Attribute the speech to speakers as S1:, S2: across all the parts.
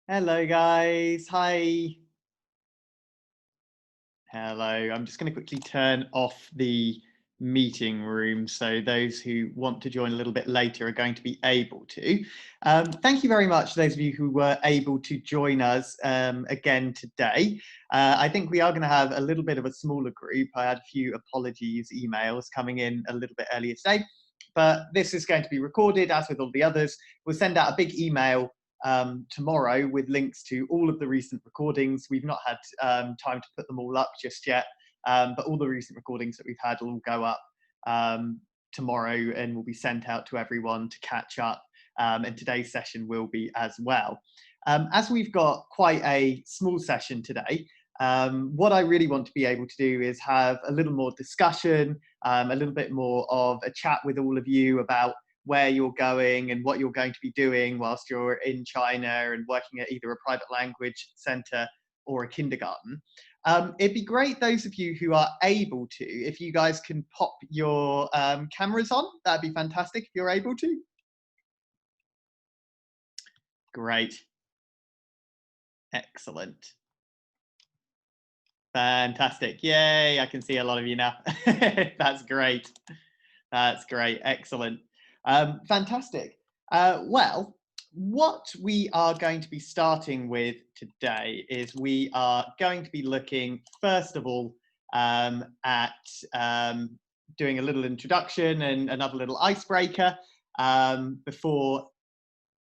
S1: Hello, guys. Hi. Hello. I'm just going to quickly turn off the meeting room so those who want to join a little bit later are going to be able to. Thank you very much, those of you who were able to join us again today. I think we are going to have a little bit of a smaller group. I had a few apologies emails coming in a little bit earlier today, but this is going to be recorded as with all the others. We'll send out a big email tomorrow with links to all of the recent recordings. We've not had time to put them all up just yet, but all the recent recordings that we've had will go up tomorrow and will be sent out to everyone to catch up. And today's session will be as well. As we've got quite a small session today, what I really want to be able to do is have a little more discussion, a little bit more of a chat with all of you about where you're going and what you're going to be doing whilst you're in China and working at either a private language centre or a kindergarten. It'd be great, those of you who are able to, if you guys can pop your cameras on, that'd be fantastic if you're able to. Great. Excellent. Fantastic. Yay, I can see a lot of you now. That's great. That's great. Excellent. Fantastic. Well, what we are going to be starting with today is we are going to be looking, first of all, at doing a little introduction and another little icebreaker before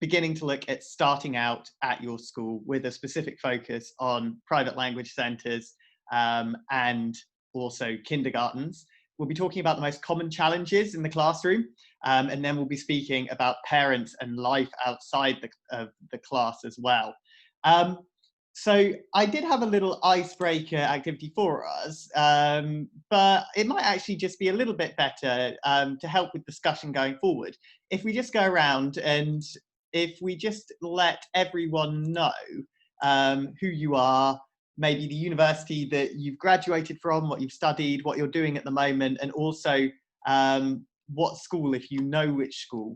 S1: beginning to look at starting out at your school with a specific focus on private language centres and also kindergartens. We'll be talking about the most common challenges in the classroom, and then we'll be speaking about parents and life outside the class as well. So I did have a little icebreaker activity for us, but it might actually just be a little bit better to help with discussion going forward if we just go around and if we just let everyone know who you are, maybe the university that you've graduated from, what you've studied, what you're doing at the moment, and also what school, if you know which school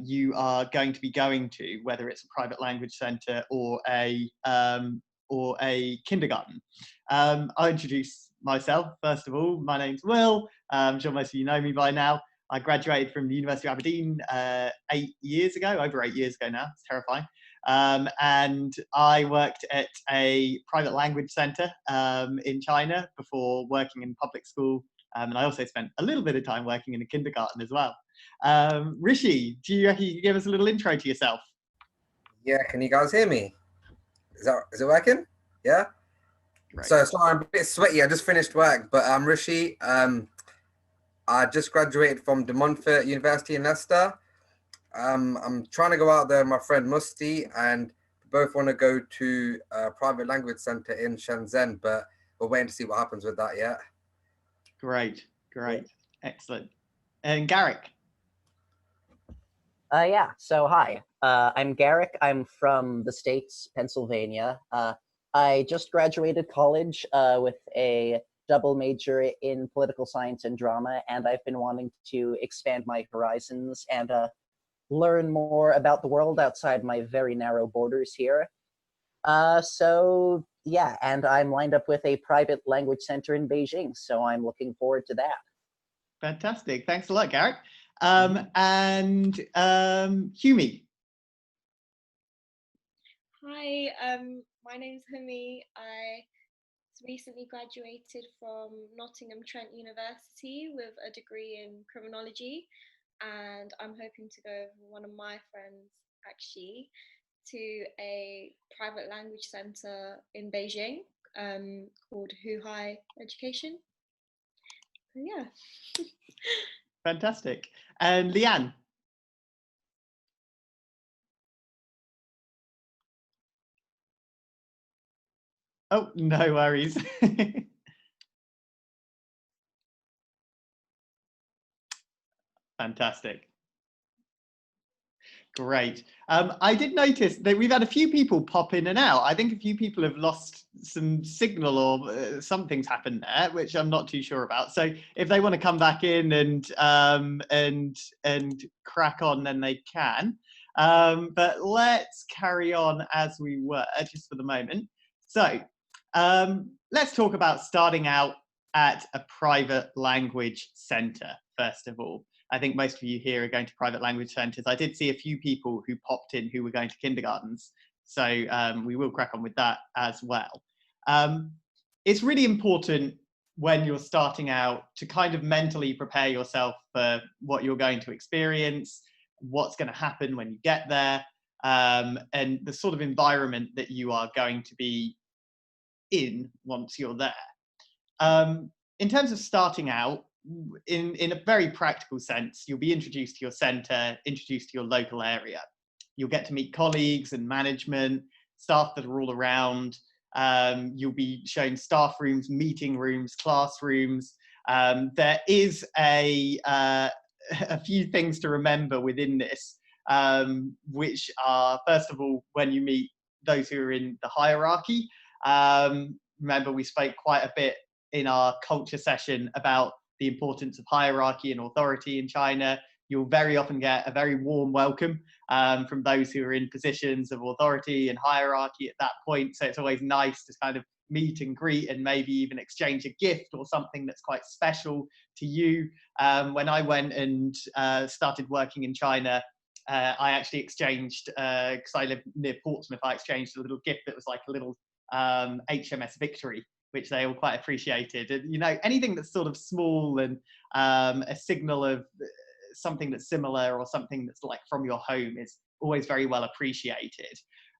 S1: you are going to be going to, whether it's a private language centre or a kindergarten. I'll introduce myself, first of all. My name's Will. I'm sure most of you know me by now. I graduated from the University of Aberdeen 8 years ago, over 8 years ago now. It's terrifying. And I worked at a private language centre in China before working in public school. And I also spent a little bit of time working in a kindergarten as well. Rishi, do you reckon you could give us a little intro to yourself?
S2: Yeah, can you guys hear me? Is it working? Yeah.
S1: Right.
S2: So sorry, I'm a bit sweaty. I just finished work, but I'm Rishi. I just graduated from De Montfort University in Leicester. I'm trying to go out there with my friend Musti, and we both want to go to a private language center in Shenzhen, but we're waiting to see what happens with that yet.
S1: Great, great, excellent. And Garrick?
S3: Yeah, so hi, I'm Garrick. I'm from the States, Pennsylvania. I just graduated college with a double major in political science and drama, and I've been wanting to expand my horizons and learn more about the world outside my very narrow borders here. So yeah, and I'm lined up with a private language center in Beijing, so I'm looking forward to that.
S1: Fantastic. Thanks a lot, Garrick. And Humi.
S4: Hi, my name's Humi. I recently graduated from Nottingham Trent University with a degree in criminology, and I'm hoping to go with one of my friends actually to a private language centre in Beijing called Huhai Education. So yeah.
S1: Fantastic. And Leanne. Oh, no worries. Fantastic. Great. I did notice that we've had a few people pop in and out. I think a few people have lost some signal or something's happened there, which I'm not too sure about. So if they want to come back in and crack on, then they can. But let's carry on as we were just for the moment. So let's talk about starting out at a private language centre, first of all. I think most of you here are going to private language centres. I did see a few people who popped in who were going to kindergartens. So we will crack on with that as well. It's really important when you're starting out to kind of mentally prepare yourself for what you're going to experience, what's going to happen when you get there, and the sort of environment that you are going to be in once you're there. In terms of starting out, in a very practical sense, you'll be introduced to your centre, introduced to your local area. You'll get to meet colleagues and management, staff that are all around. You'll be shown staff rooms, meeting rooms, classrooms. There is a few things to remember within this, which are, first of all, when you meet those who are in the hierarchy. Remember, we spoke quite a bit in our culture session about the importance of hierarchy and authority in China. You'll very often get a very warm welcome from those who are in positions of authority and hierarchy at that point. So it's always nice to kind of meet and greet and maybe even exchange a gift or something that's quite special to you. When I went and started working in China, I actually exchanged, because I live near Portsmouth, I exchanged a little gift that was like a little HMS Victory, which they all quite appreciated. And, you know, anything that's sort of small and a signal of something that's similar or something that's like from your home is always very well appreciated.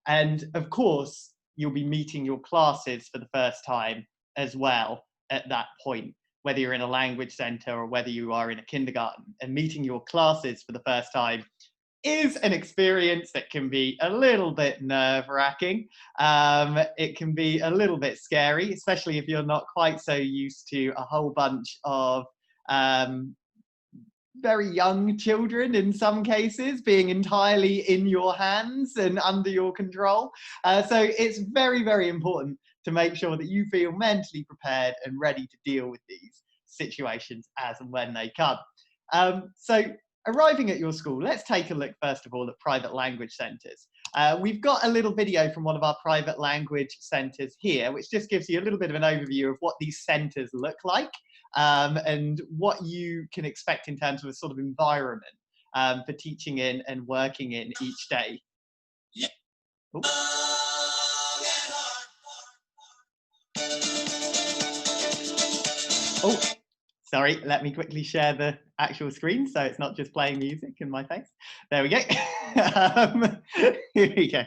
S1: And of course, you'll be meeting your classes for the first time as well at that point, whether you're in a language centre or whether you are in a kindergarten. And meeting your classes for the first time is an experience that can be a little bit nerve-wracking. It can be a little bit scary, especially if you're not quite so used to a whole bunch of very young children, in some cases, being entirely in your hands and under your control. So it's very, very important to make sure that you feel mentally prepared and ready to deal with these situations as and when they come. So arriving at your school, let's take a look first of all at private language centres. We've got a little video from one of our private language centres here, which just gives you a little bit of an overview of what these centres look like and what you can expect in terms of a sort of environment for teaching in and working in each day. Oh. Oh. Sorry, let me quickly share the actual screen so it's not just playing music in my face. There we go. Here we go.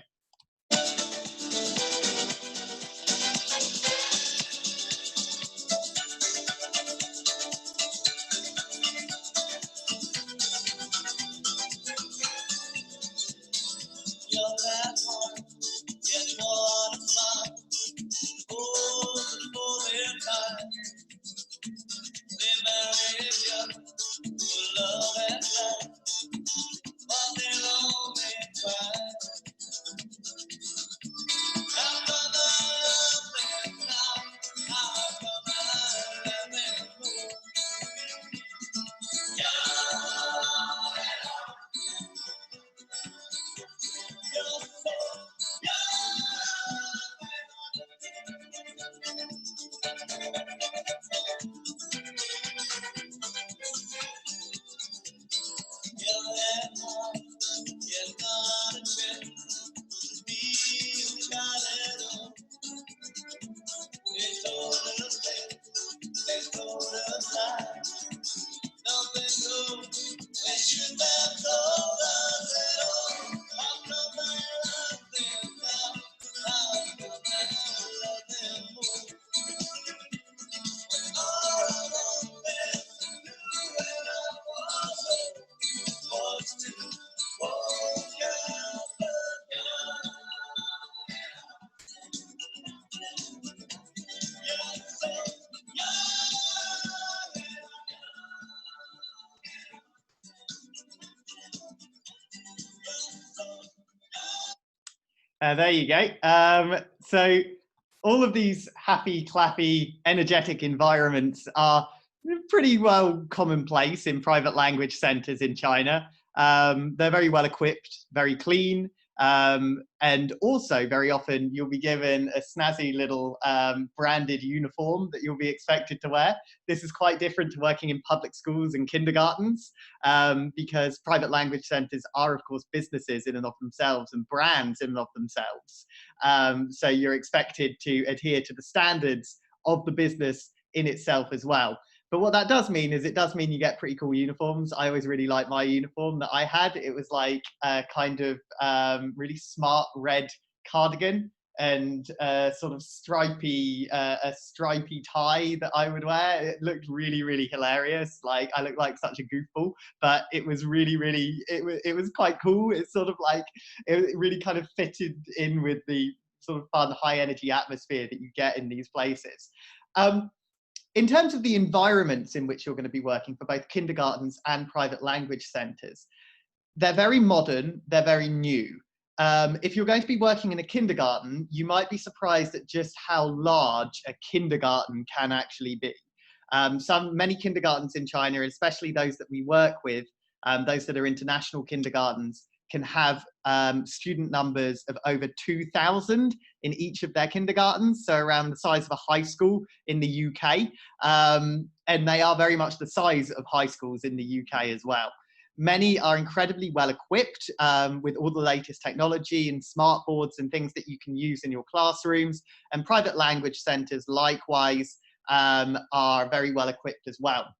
S1: There you go. So all of these happy, clappy, energetic environments are pretty well commonplace in private language centres in China. They're very well equipped, very clean, and also very often you'll be given a snazzy little branded uniform that you'll be expected to wear. This is quite different to working in public schools and kindergartens, because private language centres are, of course, businesses in and of themselves and brands in and of themselves. So you're expected to adhere to the standards of the business in itself as well. But what that does mean is it does mean you get pretty cool uniforms. I always really liked my uniform that I had. It was like a kind of really smart red cardigan and a sort of stripy tie that I would wear. It looked really, really hilarious. Like I looked like such a goofball, but it was really, really, it was quite cool. It's sort of like, it really kind of fitted in with the sort of fun, high energy atmosphere that you get in these places. In terms of the environments in which you're going to be working for both kindergartens and private language centres, they're very modern, they're very new. If you're going to be working in a kindergarten, you might be surprised at just how large a kindergarten can actually be. Many kindergartens in China, especially those that we work with, those that are international kindergartens, can have student numbers of over 2,000 in each of their kindergartens, so around the size of a high school in the UK. And they are very much the size of high schools in the UK as well. Many are incredibly well equipped with all the latest technology and smart boards and things that you can use in your classrooms. And private language centres, likewise, are very well equipped as well.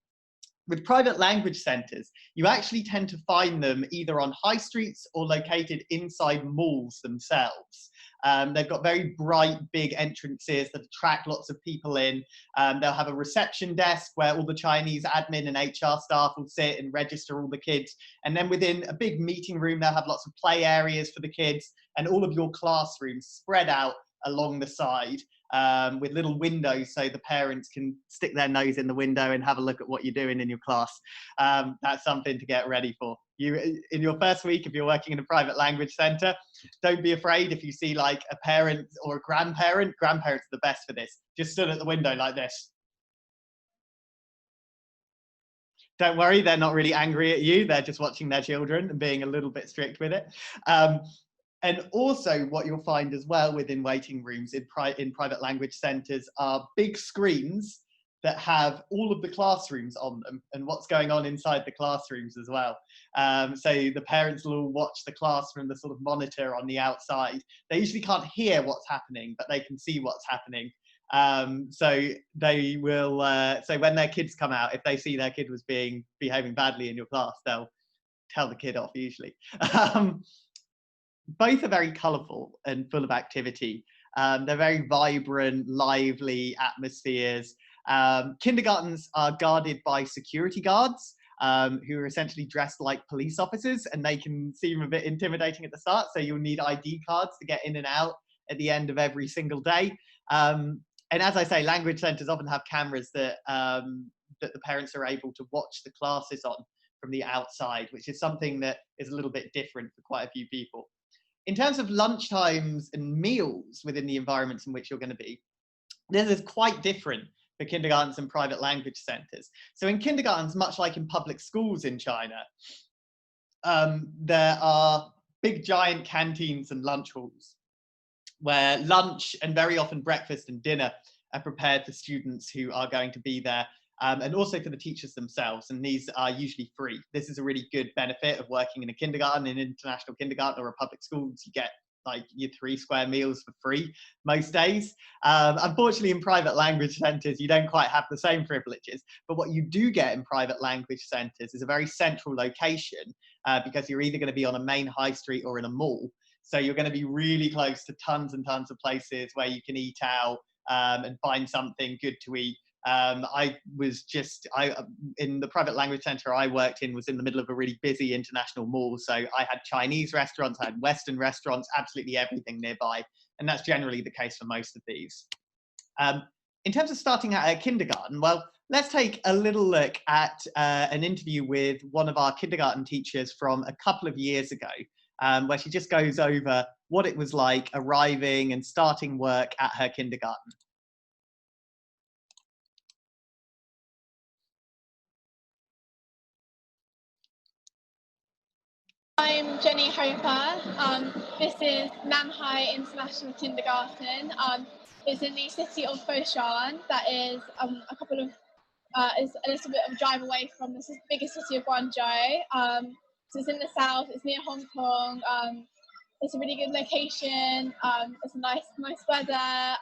S1: With private language centres, you actually tend to find them either on high streets or located inside malls themselves. They've got very bright, big entrances that attract lots of people in. They'll have a reception desk where all the Chinese admin and HR staff will sit and register all the kids. And then within a big meeting room, they'll have lots of play areas for the kids and all of your classrooms spread out along the side. With little windows so the parents can stick their nose in the window and have a look at what you're doing in your class. That's something to get ready for. In your first week, if you're working in a private language centre, don't be afraid if you see like a parent or a grandparent. Grandparents are the best for this. Just stood at the window like this. Don't worry, they're not really angry at you. They're just watching their children and being a little bit strict with it. And also what you'll find as well within waiting rooms in private language centres are big screens that have all of the classrooms on them and what's going on inside the classrooms as well. So the parents will all watch the class from the sort of monitor on the outside. They usually can't hear what's happening, but they can see what's happening. So they will, so when their kids come out, if they see their kid was behaving badly in your class, they'll tell the kid off usually. Both are very colourful and full of activity. They're very vibrant, lively atmospheres. Kindergartens are guarded by security guards who are essentially dressed like police officers, and they can seem a bit intimidating at the start, so you'll need ID cards to get in and out at the end of every single day. And as I say, language centres often have cameras that the parents are able to watch the classes on from the outside, which is something that is a little bit different for quite a few people. In terms of lunchtimes and meals within the environments in which you're going to be, this is quite different for kindergartens and private language centres. So in kindergartens, much like in public schools in China, there are big giant canteens and lunch halls where lunch and very often breakfast and dinner are prepared for students who are going to be there. And also for the teachers themselves, and these are usually free. This is a really good benefit of working in a kindergarten, an international kindergarten or a public school. You get like your 3 square meals for free most days. Unfortunately, in private language centres, you don't quite have the same privileges, but what you do get in private language centres is a very central location because you're either going to be on a main high street or in a mall. So you're going to be really close to tons and tons of places where you can eat out and find something good to eat. I was in the private language centre I worked in was in the middle of a really busy international mall. So I had Chinese restaurants, I had Western restaurants, absolutely everything nearby. And that's generally the case for most of these. In terms of starting out at kindergarten, well, let's take a little look at an interview with one of our kindergarten teachers from a couple of years ago, where she just goes over what it was like arriving and starting work at her kindergarten.
S5: Jenny Hoper. This is Nanhai International Kindergarten. It's in the city of Foshan. That is a couple of is a little bit of a drive away from the biggest city of Guangzhou. So it's in the south. It's near Hong Kong. It's a really good location. It's a nice weather.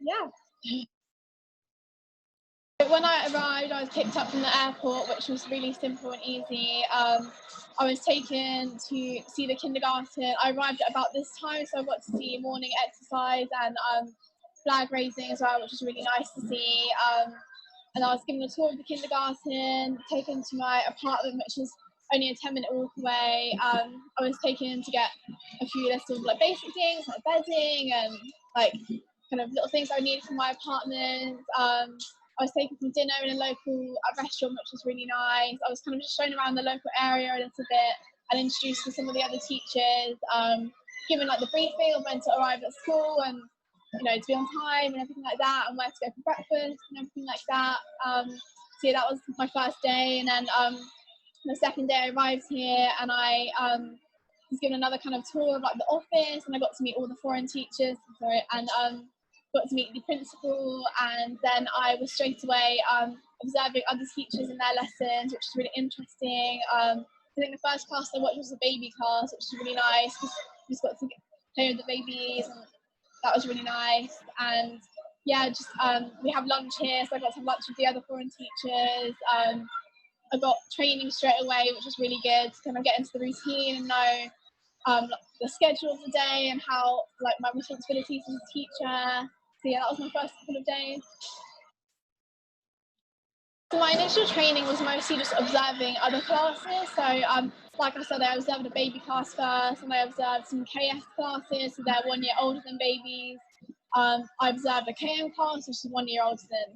S5: Yeah. When I arrived, I was picked up from the airport, which was really simple and easy. I was taken to see the kindergarten. I arrived at about this time, so I got to see morning exercise and flag raising as well, which was really nice to see. And I was given a tour of the kindergarten, taken to my apartment, which was only a 10-minute walk away. I was taken to get a few little like basic things like bedding and like kind of little things I needed for my apartment. I was taken for dinner in a local restaurant, which was really nice. I was kind of just shown around the local area a little bit and introduced to some of the other teachers, given like the briefing of when to arrive at school and to be on time and everything like that, and where to go for breakfast and everything like that. So yeah, that was my first day, and then the second day I arrived here and I was given another kind of tour of like the office, and I got to meet all the foreign teachers. And got to meet the principal, and then I was straight away observing other teachers in their lessons, which is really interesting. I think the first class I watched was a baby class, which was really nice because we just got to play with the babies, and that was really nice. And yeah, just we have lunch here, so I got to have lunch with the other foreign teachers. I got training straight away, which was really good to kind of get into the routine and know the schedule of the day and how like my responsibilities as a teacher. So yeah, that was my first couple of days. So my initial training was mostly just observing other classes. So like I said, I observed a baby class first, and I observed some KS classes, so they're 1 year older than babies. I observed a KM class, which is 1 year older than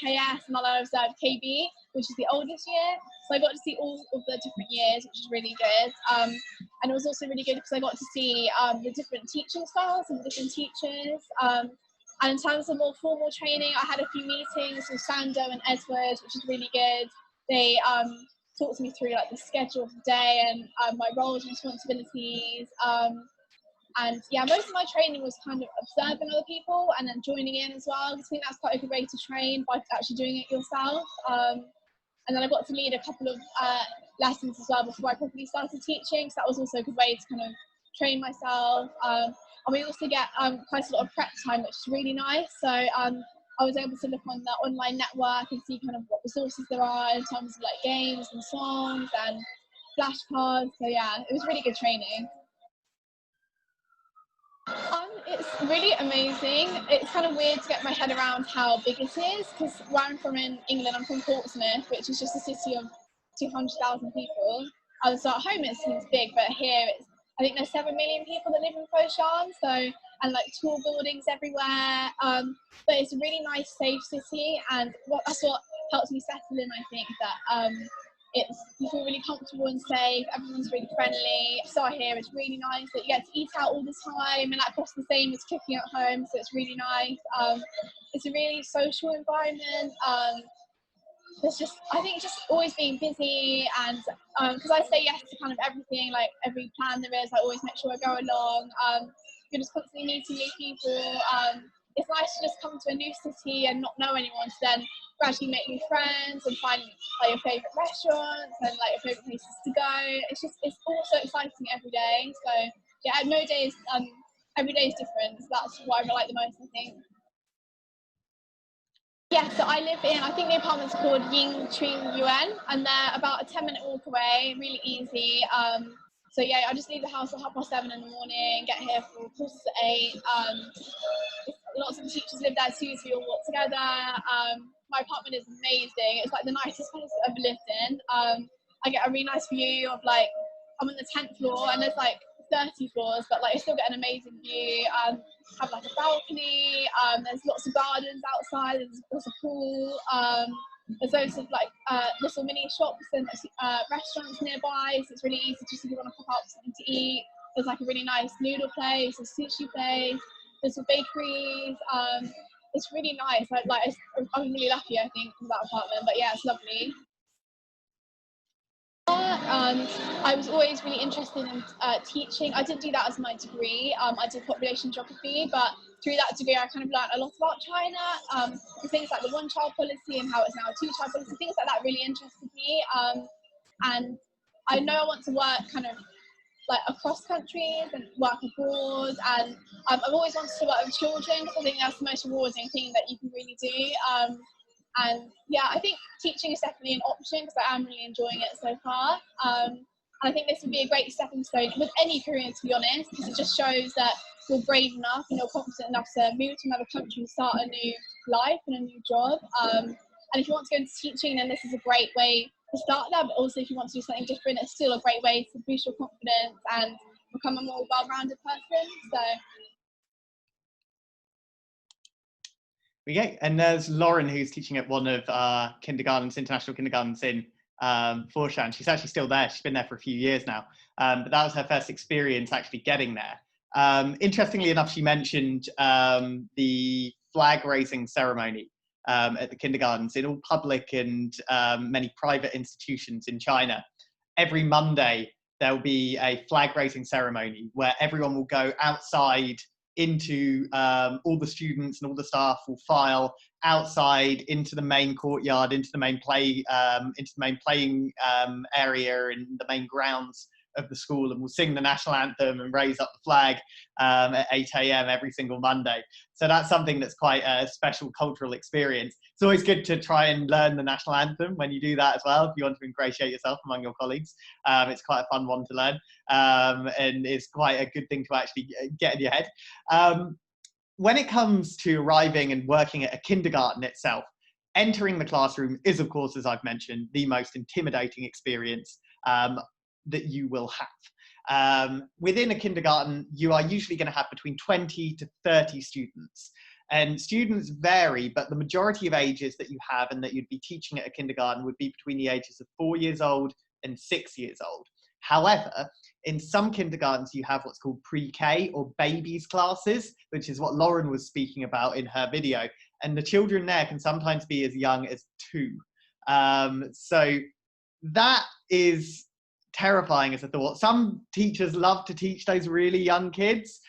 S5: KS, and then I observed KB, which is the oldest year. So I got to see all of the different years, which is really good. And it was also really good because I got to see the different teaching styles and the different teachers. And in terms of more formal training, I had a few meetings with Sando and Edward, which is really good. They talked me through like the schedule of the day and my roles and responsibilities. And yeah, most of my training was kind of observing other people and then joining in as well. I think that's quite a good way to train, by actually doing it yourself. And then I got to lead a couple of lessons as well before I properly started teaching. So that was also a good way to kind of train myself. And we also get quite a lot of prep time, which is really nice. So I was able to look on the online network and see kind of what resources there are in terms of like games and songs and flashcards. So yeah, it was really good training. It's really amazing. It's kind of weird to get my head around how big it is, because where I'm from in England, I'm from Portsmouth, which is just a city of 200,000 people. So at home it seems big, but here I think there's 7 million people that live in Foshan, and like tall buildings everywhere. But it's a really nice, safe city, and that's what helps me settle in. I think that you feel really comfortable and safe. Everyone's really friendly. So I hear it's really nice that you get to eat out all the time, and that costs the same as cooking at home. So it's really nice. It's a really social environment. There's I think just always being busy, and because I say yes to kind of everything, like every plan there is, I always make sure I go along. You're just constantly meeting new people. It's nice to just come to a new city and not know anyone, to then gradually make new friends and find like your favourite restaurants and like your favourite places to go. It's all so exciting every day. So yeah, every day is different. So that's what I like the most, I think. Yeah, so I think the apartment's called Ying Ching Yuan, and they're about a 10-minute walk away, really easy. So yeah, I just leave the house at 7:30 in the morning, get here for 8:15. Lots of the teachers live there too, so we all walk together. My apartment is amazing. It's like the nicest place I've ever lived in. I get a really nice view of like, I'm on the 10th floor, and there's like 30 floors, but like I still get an amazing view. Have like a balcony. There's lots of gardens outside. There's a pool. There's loads of like little mini shops and restaurants nearby, so it's really easy just if you want to pop out something to eat. There's like a really nice noodle place, a sushi place. There's some bakeries. It's really nice. I'm really lucky, I think, with that apartment. But yeah, it's lovely. part. I was always really interested in teaching. I didn't do that as my degree. I did population geography, but through that degree, I kind of learned a lot about China. Things like the one-child policy and how it's now a two-child policy, things like that really interested me. And I know I want to work kind of like across countries and work abroad, and I've always wanted to work with children because I think that's the most rewarding thing that you can really do. And yeah, I think teaching is definitely an option because I am really enjoying it so far. And I think this would be a great stepping stone with any career, to be honest, because it just shows that you're brave enough and you're confident enough to move to another country and start a new life and a new job. And if you want to go into teaching, then this is a great way to start that. But also, if you want to do something different, it's still a great way to boost your confidence and become a more well-rounded person. So.
S1: Okay, and there's Lauren, who's teaching at one of kindergartens, international kindergartens in Foshan. She's actually still there. She's been there for a few years now, but that was her first experience actually getting there. Interestingly enough, she mentioned the flag raising ceremony at the kindergartens in all public and many private institutions in China. Every Monday, there'll be a flag raising ceremony where everyone will go outside into all the students and all the staff will file outside into the main courtyard, into the main playing area in the main grounds of the school, and we'll sing the national anthem and raise up the flag at 8 a.m. every single Monday. So that's something that's quite a special cultural experience. It's always good to try and learn the national anthem when you do that as well, if you want to ingratiate yourself among your colleagues. It's quite a fun one to learn, and it's quite a good thing to actually get in your head. When it comes to arriving and working at a kindergarten itself, entering the classroom is, of course, as I've mentioned, the most intimidating experience that you will have. Within a kindergarten, you are usually going to have between 20 to 30 students. And students vary, but the majority of ages that you have and that you'd be teaching at a kindergarten would be between the ages of 4 years old and 6 years old. However, in some kindergartens, you have what's called pre-K or babies classes, which is what Lauren was speaking about in her video. And the children there can sometimes be as young as 2. So that is terrifying as a thought. Some teachers love to teach those really young kids,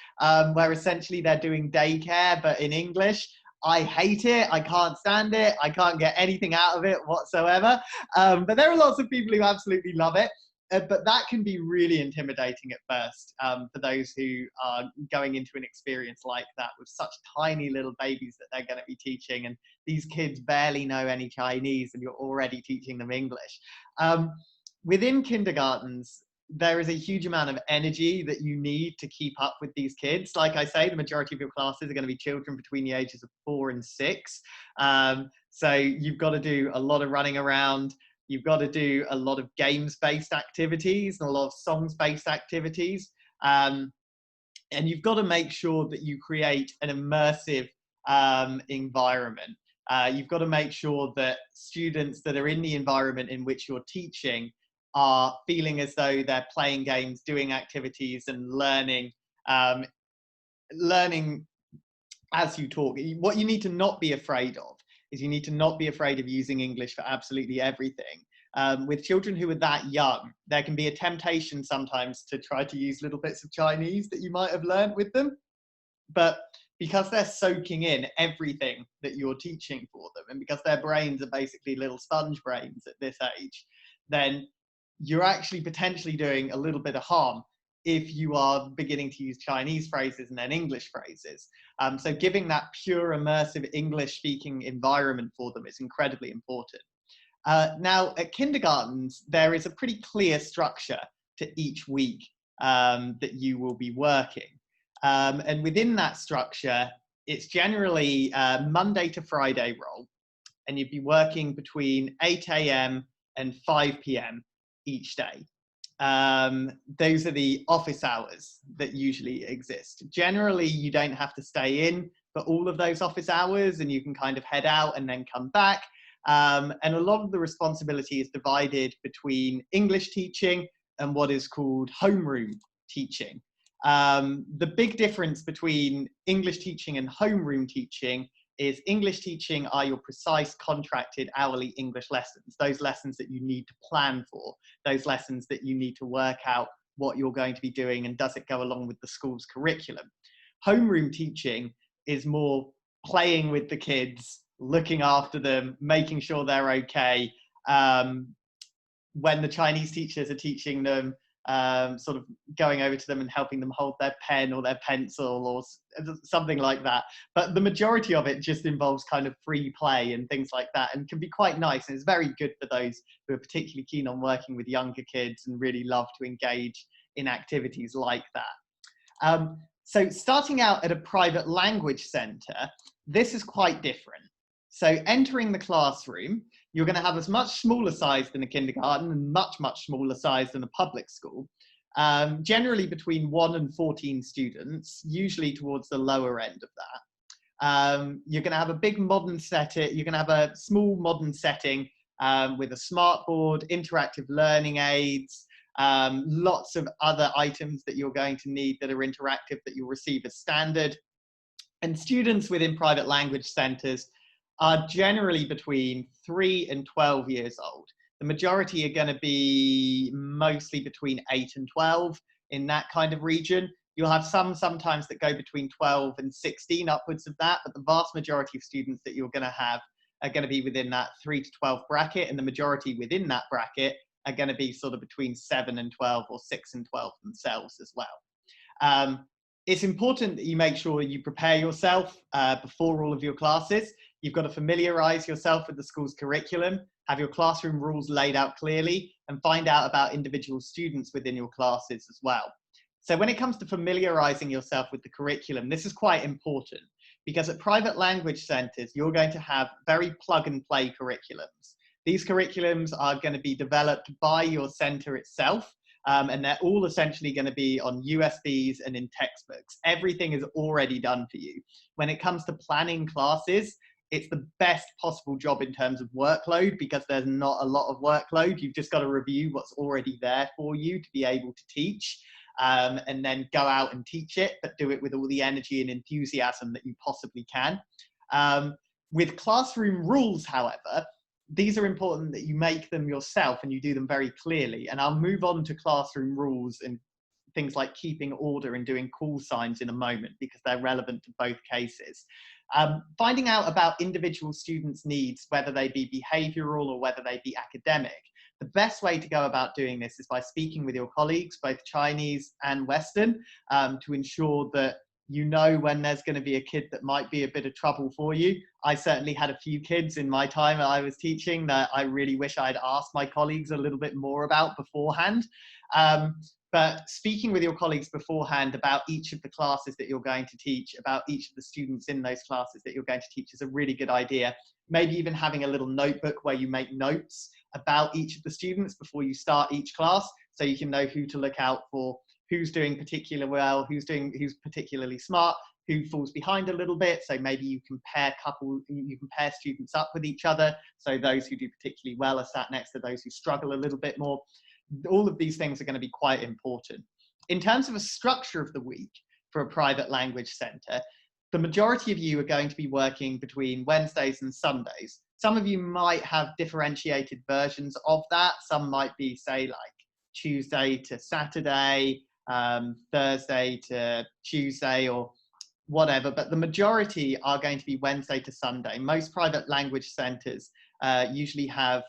S1: where essentially they're doing daycare, but in English. I hate it. I can't stand it. I can't get anything out of it whatsoever. But there are lots of people who absolutely love it. But that can be really intimidating at first for those who are going into an experience like that with such tiny little babies that they're going to be teaching. And these kids barely know any Chinese and you're already teaching them English. Within kindergartens, there is a huge amount of energy that you need to keep up with these kids. Like I say, the majority of your classes are going to be children between the ages of 4 and 6. So you've got to do a lot of running around. You've got to do a lot of games-based activities and a lot of songs-based activities. And you've got to make sure that you create an immersive environment. You've got to make sure that students that are in the environment in which you're teaching are feeling as though they're playing games, doing activities and learning as you talk. What you need to not be afraid of is you need to not be afraid of using English for absolutely everything. With children who are that young, there can be a temptation sometimes to try to use little bits of Chinese that you might have learned with them. But because they're soaking in everything that you're teaching for them, and because their brains are basically little sponge brains at this age, then you're actually potentially doing a little bit of harm if you are beginning to use Chinese phrases and then English phrases. So giving that pure immersive English speaking environment for them is incredibly important. Now at kindergartens, there is a pretty clear structure to each week that you will be working. And within that structure, it's generally Monday to Friday role, and you'd be working between 8 a.m. and 5 p.m. each day. Those are the office hours that usually exist. Generally, you don't have to stay in for all of those office hours, and you can kind of head out and then come back. And a lot of the responsibility is divided between English teaching and what is called homeroom teaching. The big difference between English teaching and homeroom teaching is English teaching are your precise contracted hourly English lessons, those lessons that you need to plan for, those lessons that you need to work out what you're going to be doing and does it go along with the school's curriculum. Homeroom teaching is more playing with the kids, looking after them, making sure they're okay. When the Chinese teachers are teaching them, sort of going over to them and helping them hold their pen or their pencil or something like that. But the majority of it just involves kind of free play and things like that, and can be quite nice. And it's very good for those who are particularly keen on working with younger kids and really love to engage in activities like that. So starting out at a private language centre, this is quite different. So entering the classroom, you're going to have a much smaller size than a kindergarten and much smaller size than a public school. Generally between 1 and 14 students, usually towards the lower end of that. You're going to have a big modern setting. You're going to have a small modern setting with a smart board, interactive learning aids, lots of other items that you're going to need that are interactive that you'll receive as standard. And students within private language centres are generally between 3 and 12 years old. The majority are going to be mostly between 8 and 12 in that kind of region. You'll have some sometimes that go between 12 and 16, upwards of that, but the vast majority of students that you're going to have are going to be within that 3 to 12 bracket, and the majority within that bracket are going to be sort of between 7 and 12 or 6 and 12 themselves as well. It's important that you make sure you prepare yourself before all of your classes. You've got to familiarise yourself with the school's curriculum, have your classroom rules laid out clearly, and find out about individual students within your classes as well. So when it comes to familiarising yourself with the curriculum, this is quite important, because at private language centres, you're going to have very plug and play curriculums. These curriculums are going to be developed by your centre itself. And they're all essentially going to be on USBs and in textbooks. Everything is already done for you. When it comes to planning classes, it's the best possible job in terms of workload, because there's not a lot of workload. You've just got to review what's already there for you to be able to teach, and then go out and teach it, but do it with all the energy and enthusiasm that you possibly can. With classroom rules, however, these are important that you make them yourself and you do them very clearly. And I'll move on to classroom rules and things like keeping order and doing call signs in a moment, because they're relevant to both cases. Finding out about individual students' needs, whether they be behavioural or whether they be academic. The best way to go about doing this is by speaking with your colleagues, both Chinese and Western, to ensure that you know when there's going to be a kid that might be a bit of trouble for you. I certainly had a few kids in my time I was teaching that I really wish I'd asked my colleagues a little bit more about beforehand. But speaking with your colleagues beforehand about each of the classes that you're going to teach, about each of the students in those classes that you're going to teach, is a really good idea. Maybe even having a little notebook where you make notes about each of the students before you start each class, so you can know who to look out for, who's doing particularly well, who's particularly smart, who falls behind a little bit. So maybe you compare students up with each other. So those who do particularly well are sat next to those who struggle a little bit more. All of these things are going to be quite important. In terms of a structure of the week for a private language centre, the majority of you are going to be working between Wednesdays and Sundays. Some of you might have differentiated versions of that. Some might be, say, like Tuesday to Saturday, Thursday to Tuesday, or whatever, but the majority are going to be Wednesday to Sunday. Most private language centres usually have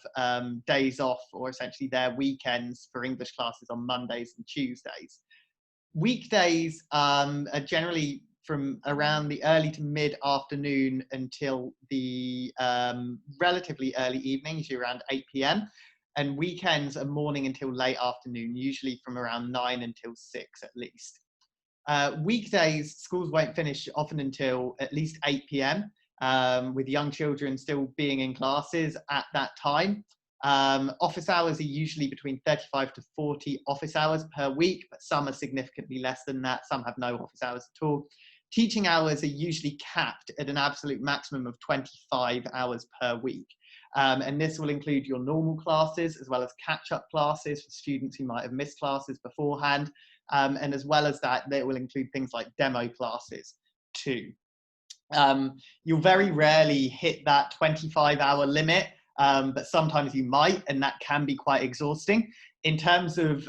S1: days off, or essentially their weekends for English classes on Mondays and Tuesdays. Weekdays are generally from around the early to mid-afternoon until the relatively early evening, usually around 8 p.m. And weekends are morning until late afternoon, usually from around 9 until 6 at least. Weekdays, schools won't finish often until at least 8 p.m, with young children still being in classes at that time. Office hours are usually between 35 to 40 office hours per week, but some are significantly less than that. Some have no office hours at all. Teaching hours are usually capped at an absolute maximum of 25 hours per week. And this will include your normal classes as well as catch-up classes for students who might have missed classes beforehand. And as well as that, they will include things like demo classes too. You'll very rarely hit that 25-hour limit, but sometimes you might, and that can be quite exhausting. In terms of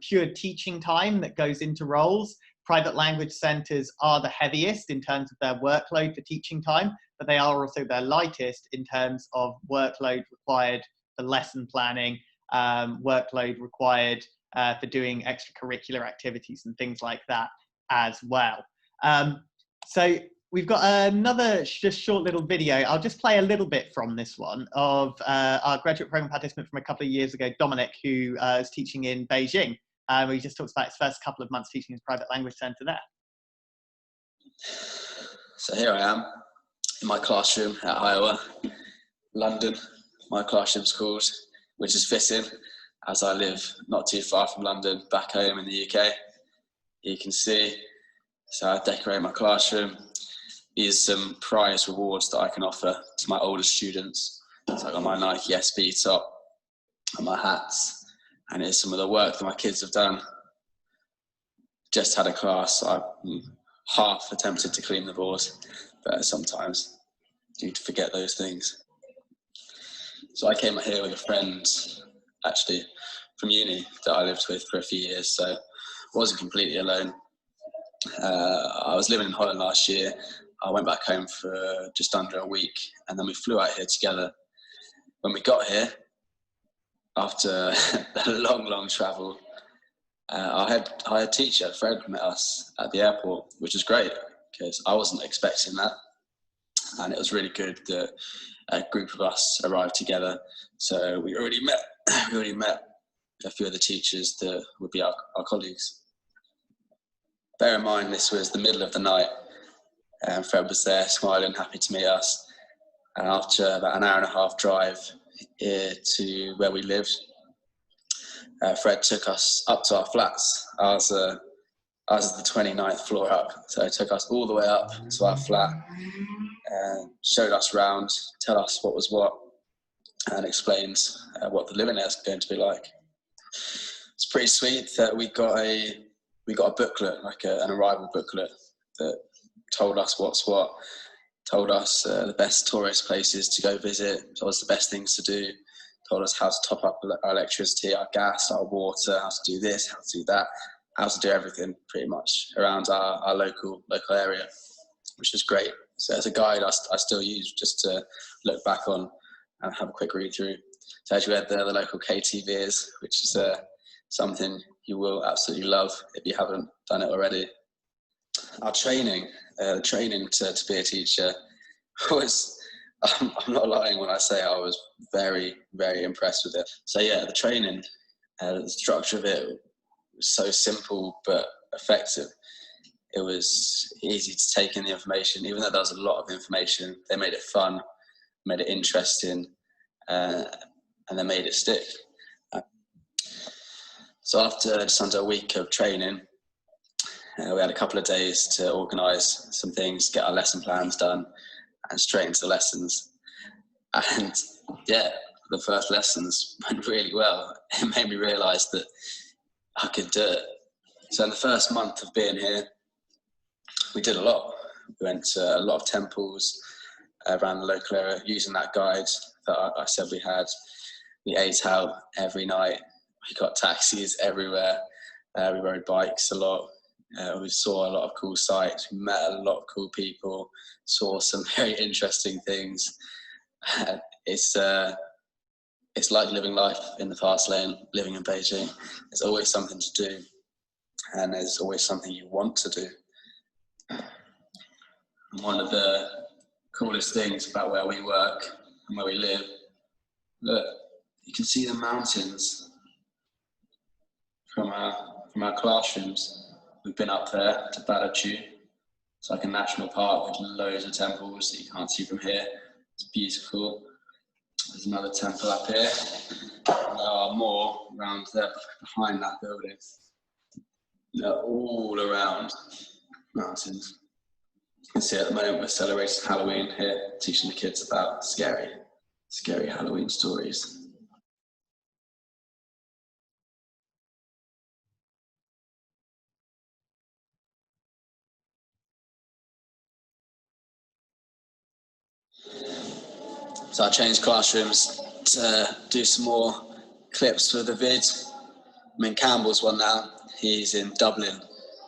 S1: pure teaching time that goes into roles, private language centres are the heaviest in terms of their workload for teaching time, but they are also their lightest in terms of workload required for lesson planning, workload required for doing extracurricular activities and things like that as well. So we've got another just short little video. I'll just play a little bit from this one of our graduate program participant from a couple of years ago, Dominic, who is teaching in Beijing. He just talks about his first couple of months teaching his private language centre there.
S6: So here I am in my classroom at Iowa, London. My classroom's called, which is fitting as I live not too far from London, back home in the UK. You can see, so I decorate my classroom. These are some prize rewards that I can offer to my older students. So I got my Nike SB top and my hats, and it's some of the work that my kids have done. Just had a class, I half attempted to clean the board, but sometimes you forget those things. So I came here with a friend, actually, from uni that I lived with for a few years, so I wasn't completely alone. I was living in Holland last year. I went back home for just under a week, and then we flew out here together. When we got here, after a long travel, our head teacher, Fred, met us at the airport, which was great because I wasn't expecting that. And it was really good that a group of us arrived together. So we already met a few of the teachers that would be our colleagues. Bear in mind, this was the middle of the night, and Fred was there smiling, happy to meet us. And after about an hour and a half drive here to where we lived, Fred took us up to our flats. I was the 29th floor up, so he took us all the way up to our flat and showed us around, tell us what was what, and explained what the living there is going to be like. It's pretty sweet that we got a booklet, like an arrival booklet, that told us what's what, told us the best tourist places to go visit, told us the best things to do, told us how to top up our electricity, our gas, our water, how to do this, how to do that, how to do everything pretty much around our local area, which is great. So as a guide, I still use just to look back on and have a quick read through. So as you read there, the local KTVs, which is something you will absolutely love if you haven't done it already. Our training, the training to be a teacher was, I'm not lying when I say I was very impressed with it. So yeah, the training, the structure of it was so simple but effective. It was easy to take in the information, even though there was a lot of information. They made it fun, made it interesting, and they made it stick. So after just under a week of training, we had a couple of days to organise some things, get our lesson plans done, and straight into the lessons. And yeah, the first lessons went really well. It made me realise that I could do it. So in the first month of being here, we did a lot. We went to a lot of temples around the local area using that guide that I said we had. We ate out every night. We got taxis everywhere. We rode bikes a lot. We saw a lot of cool sights. We met a lot of cool people. Saw some very interesting things. It's like living life in the fast lane, living in Beijing. There's always something to do, and there's always something you want to do. And one of the coolest things about where we work and where we live, look, you can see the mountains from our classrooms. We've been up there to Badachu. It's like a national park with loads of temples that you can't see from here. It's beautiful. There's another temple up here. There are more around there behind that building. They're all around mountains. You can see at the moment we're celebrating Halloween here, teaching the kids about scary Halloween stories. So I changed classrooms to do some more clips for the vid. I'm in Campbell's one now. He's in Dublin.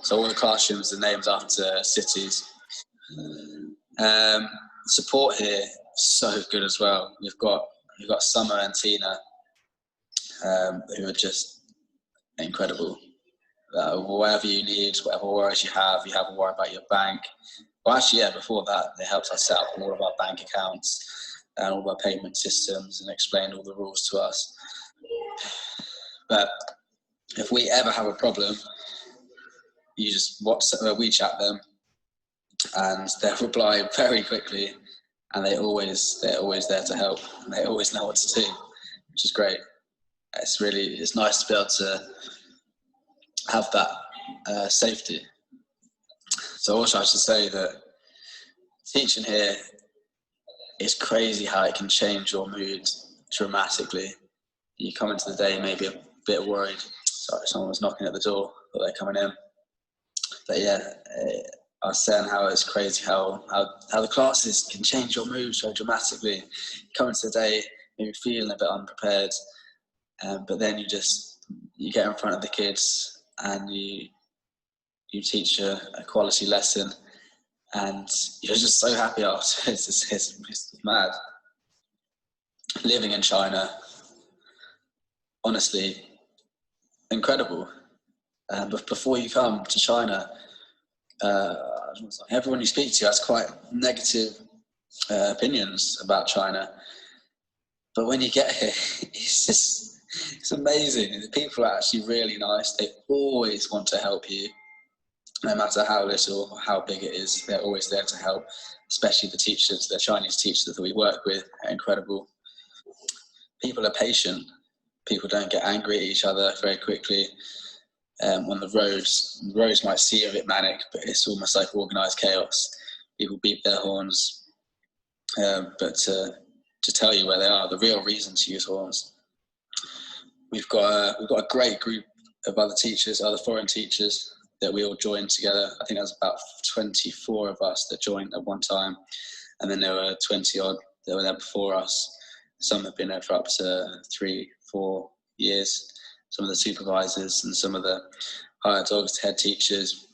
S6: So all the classrooms are named after cities. Support here is so good as well. We've got Summer and Tina, who are just incredible. Whatever you need, whatever worries you have a worry about your bank. Well, actually, yeah, before that, they helped us set up all of our bank accounts and all of our payment systems and explained all the rules to us. But if we ever have a problem, you just WeChat them, and they'll reply very quickly, and they're always there to help, and they always know what to do, which is great. It's nice to be able to have that safety. So also I should say that teaching here is crazy how it can change your mood dramatically. You come into the day maybe a bit worried. Sorry, someone was knocking at the door, but they're coming in. But yeah, I was saying how it's crazy how the classes can change your mood so dramatically. You come into the day maybe feeling a bit unprepared, but then you get in front of the kids and you teach a quality lesson, and you're just so happy after. It's mad. Living in China, honestly, incredible. But before you come to China, everyone you speak to has quite negative opinions about China. But when you get here, it's amazing. The people are actually really nice. They always want to help you. No matter how little or how big it is, they're always there to help, especially the teachers, the Chinese teachers that we work with are incredible. People are patient. People don't get angry at each other very quickly. On the roads might seem a bit manic, but it's almost like organised chaos. People beep their horns, but to tell you where they are, the real reason to use horns. We've got a great group of other teachers, other foreign teachers, that we all joined together. I think there was about 24 of us that joined at one time, and then there were 20 odd that were there before us. Some have been there for up to 3-4 years. Some of the supervisors and some of the higher dogs, head teachers,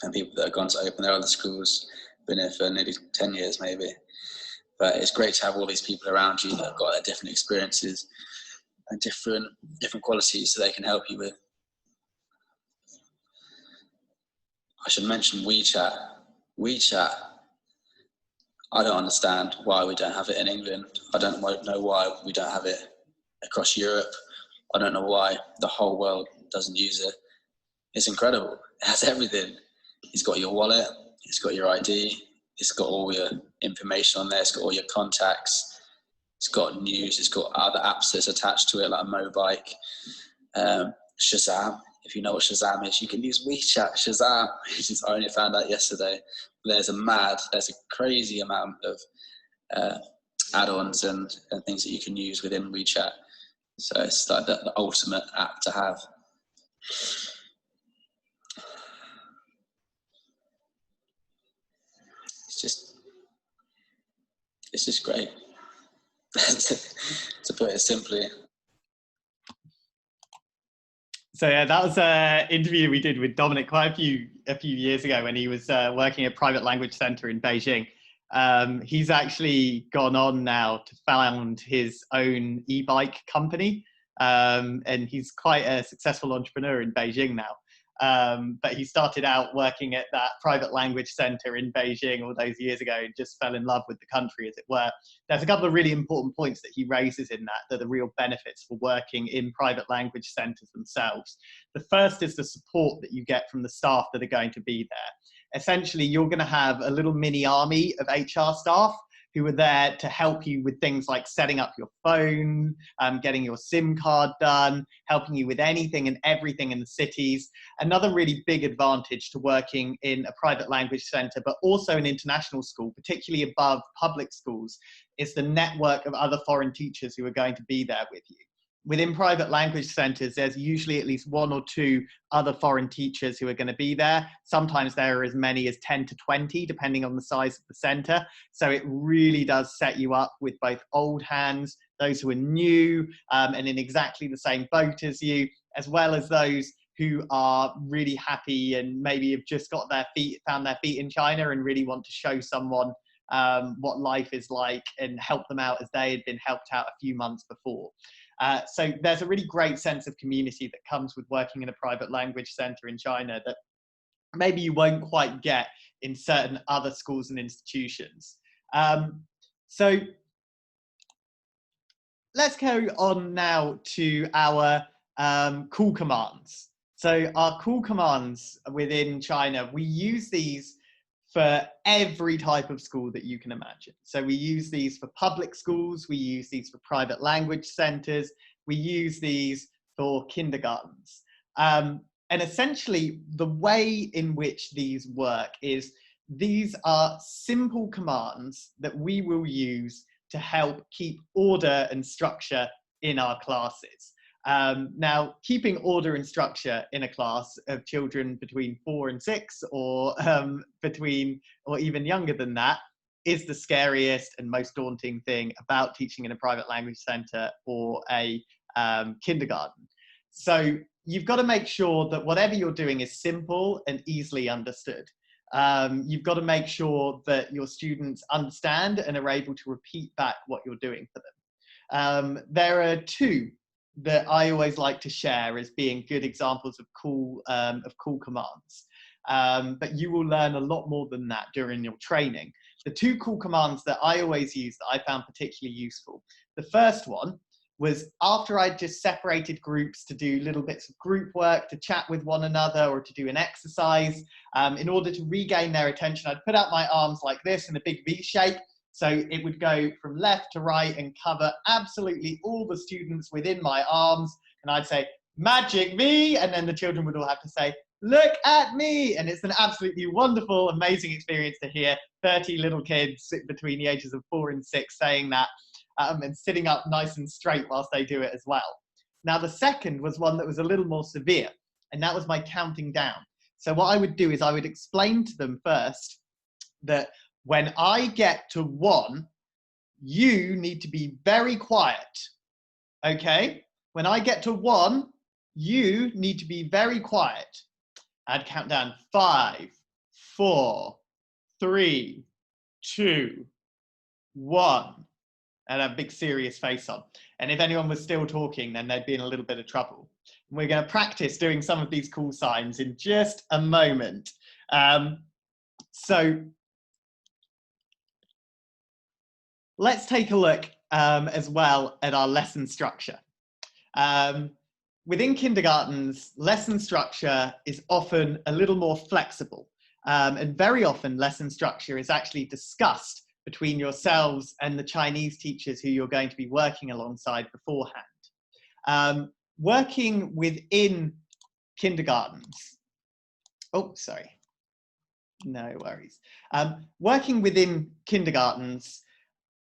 S6: and people that have gone to open their other schools, been here for nearly 10 years maybe. But it's great to have all these people around you that have got their different experiences and different qualities so they can help you with. I should mention WeChat. WeChat, I don't understand why we don't have it in England. I don't know why we don't have it across Europe. I don't know why the whole world doesn't use it. It's incredible. It has everything. It's got your wallet, it's got your ID, it's got all your information on there, it's got all your contacts, it's got news, it's got other apps that's attached to it like Mobike, Shazam. If you know what Shazam is, you can use WeChat Shazam. I only found out yesterday. There's a crazy amount of add-ons and things that you can use within WeChat. So it's like the ultimate app to have. It's just great. To put it simply.
S1: So yeah, that was an interview we did with Dominic quite a few years ago when he was working at a private language center in Beijing. He's actually gone on now to found his own e-bike company, and he's quite a successful entrepreneur in Beijing now. But he started out working at that private language center in Beijing all those years ago and just fell in love with the country, as it were. There's a couple of really important points that he raises in that are the real benefits for working in private language centers themselves. The first is the support that you get from the staff that are going to be there. Essentially, you're going to have a little mini army of HR staff who are there to help you with things like setting up your phone, getting your SIM card done, helping you with anything and everything in the cities. Another really big advantage to working in a private language center, but also an international school, particularly above public schools, is the network of other foreign teachers who are going to be there with you. within private language centres, there's usually at least 1 or 2 other foreign teachers who are going to be there. Sometimes there are as many as 10 to 20, depending on the size of the centre. So it really does set you up with both old hands, those who are new and in exactly the same boat as you, as well as those who are really happy and maybe have just got found their feet in China and really want to show someone what life is like and help them out as they had been helped out a few months before. So there's a really great sense of community that comes with working in a private language centre in China that maybe you won't quite get in certain other schools and institutions. So let's go on now to our call commands. So our call commands within China, we use these for every type of school that you can imagine. So we use these for public schools, we use these for private language centres, we use these for kindergartens. And essentially the way in which these work is these are simple commands that we will use to help keep order and structure in our classes. Now, keeping order and structure in a class of children between 4 and 6 or even younger than that is the scariest and most daunting thing about teaching in a private language centre or a kindergarten. So you've got to make sure that whatever you're doing is simple and easily understood. You've got to make sure that your students understand and are able to repeat back what you're doing for them. There are 2 that I always like to share as being good examples of cool commands. But you will learn a lot more than that during your training. The 2 cool commands that I always use that I found particularly useful. The first one was after I'd just separated groups to do little bits of group work, to chat with one another or to do an exercise. In order to regain their attention, I'd put out my arms like this in a big V shape. So it would go from left to right and cover absolutely all the students within my arms. And I'd say, magic me. And then the children would all have to say, look at me. And it's an absolutely wonderful, amazing experience to hear 30 little kids between the ages of 4 and 6 saying that and sitting up nice and straight whilst they do it as well. Now, the second was one that was a little more severe, and that was my counting down. So what I would do is I would explain to them first that when I get to 1, you need to be very quiet, okay? When I get to 1, you need to be very quiet. I'd count down 5, 4, 3, 2, 1, and a big serious face on. And if anyone was still talking, then they'd be in a little bit of trouble. And we're going to practice doing some of these call signs in just a moment. So let's take a look as well at our lesson structure. Within kindergartens, lesson structure is often a little more flexible. And very often lesson structure is actually discussed between yourselves and the Chinese teachers who you're going to be working alongside beforehand. Working within kindergartens, no worries. Working within kindergartens,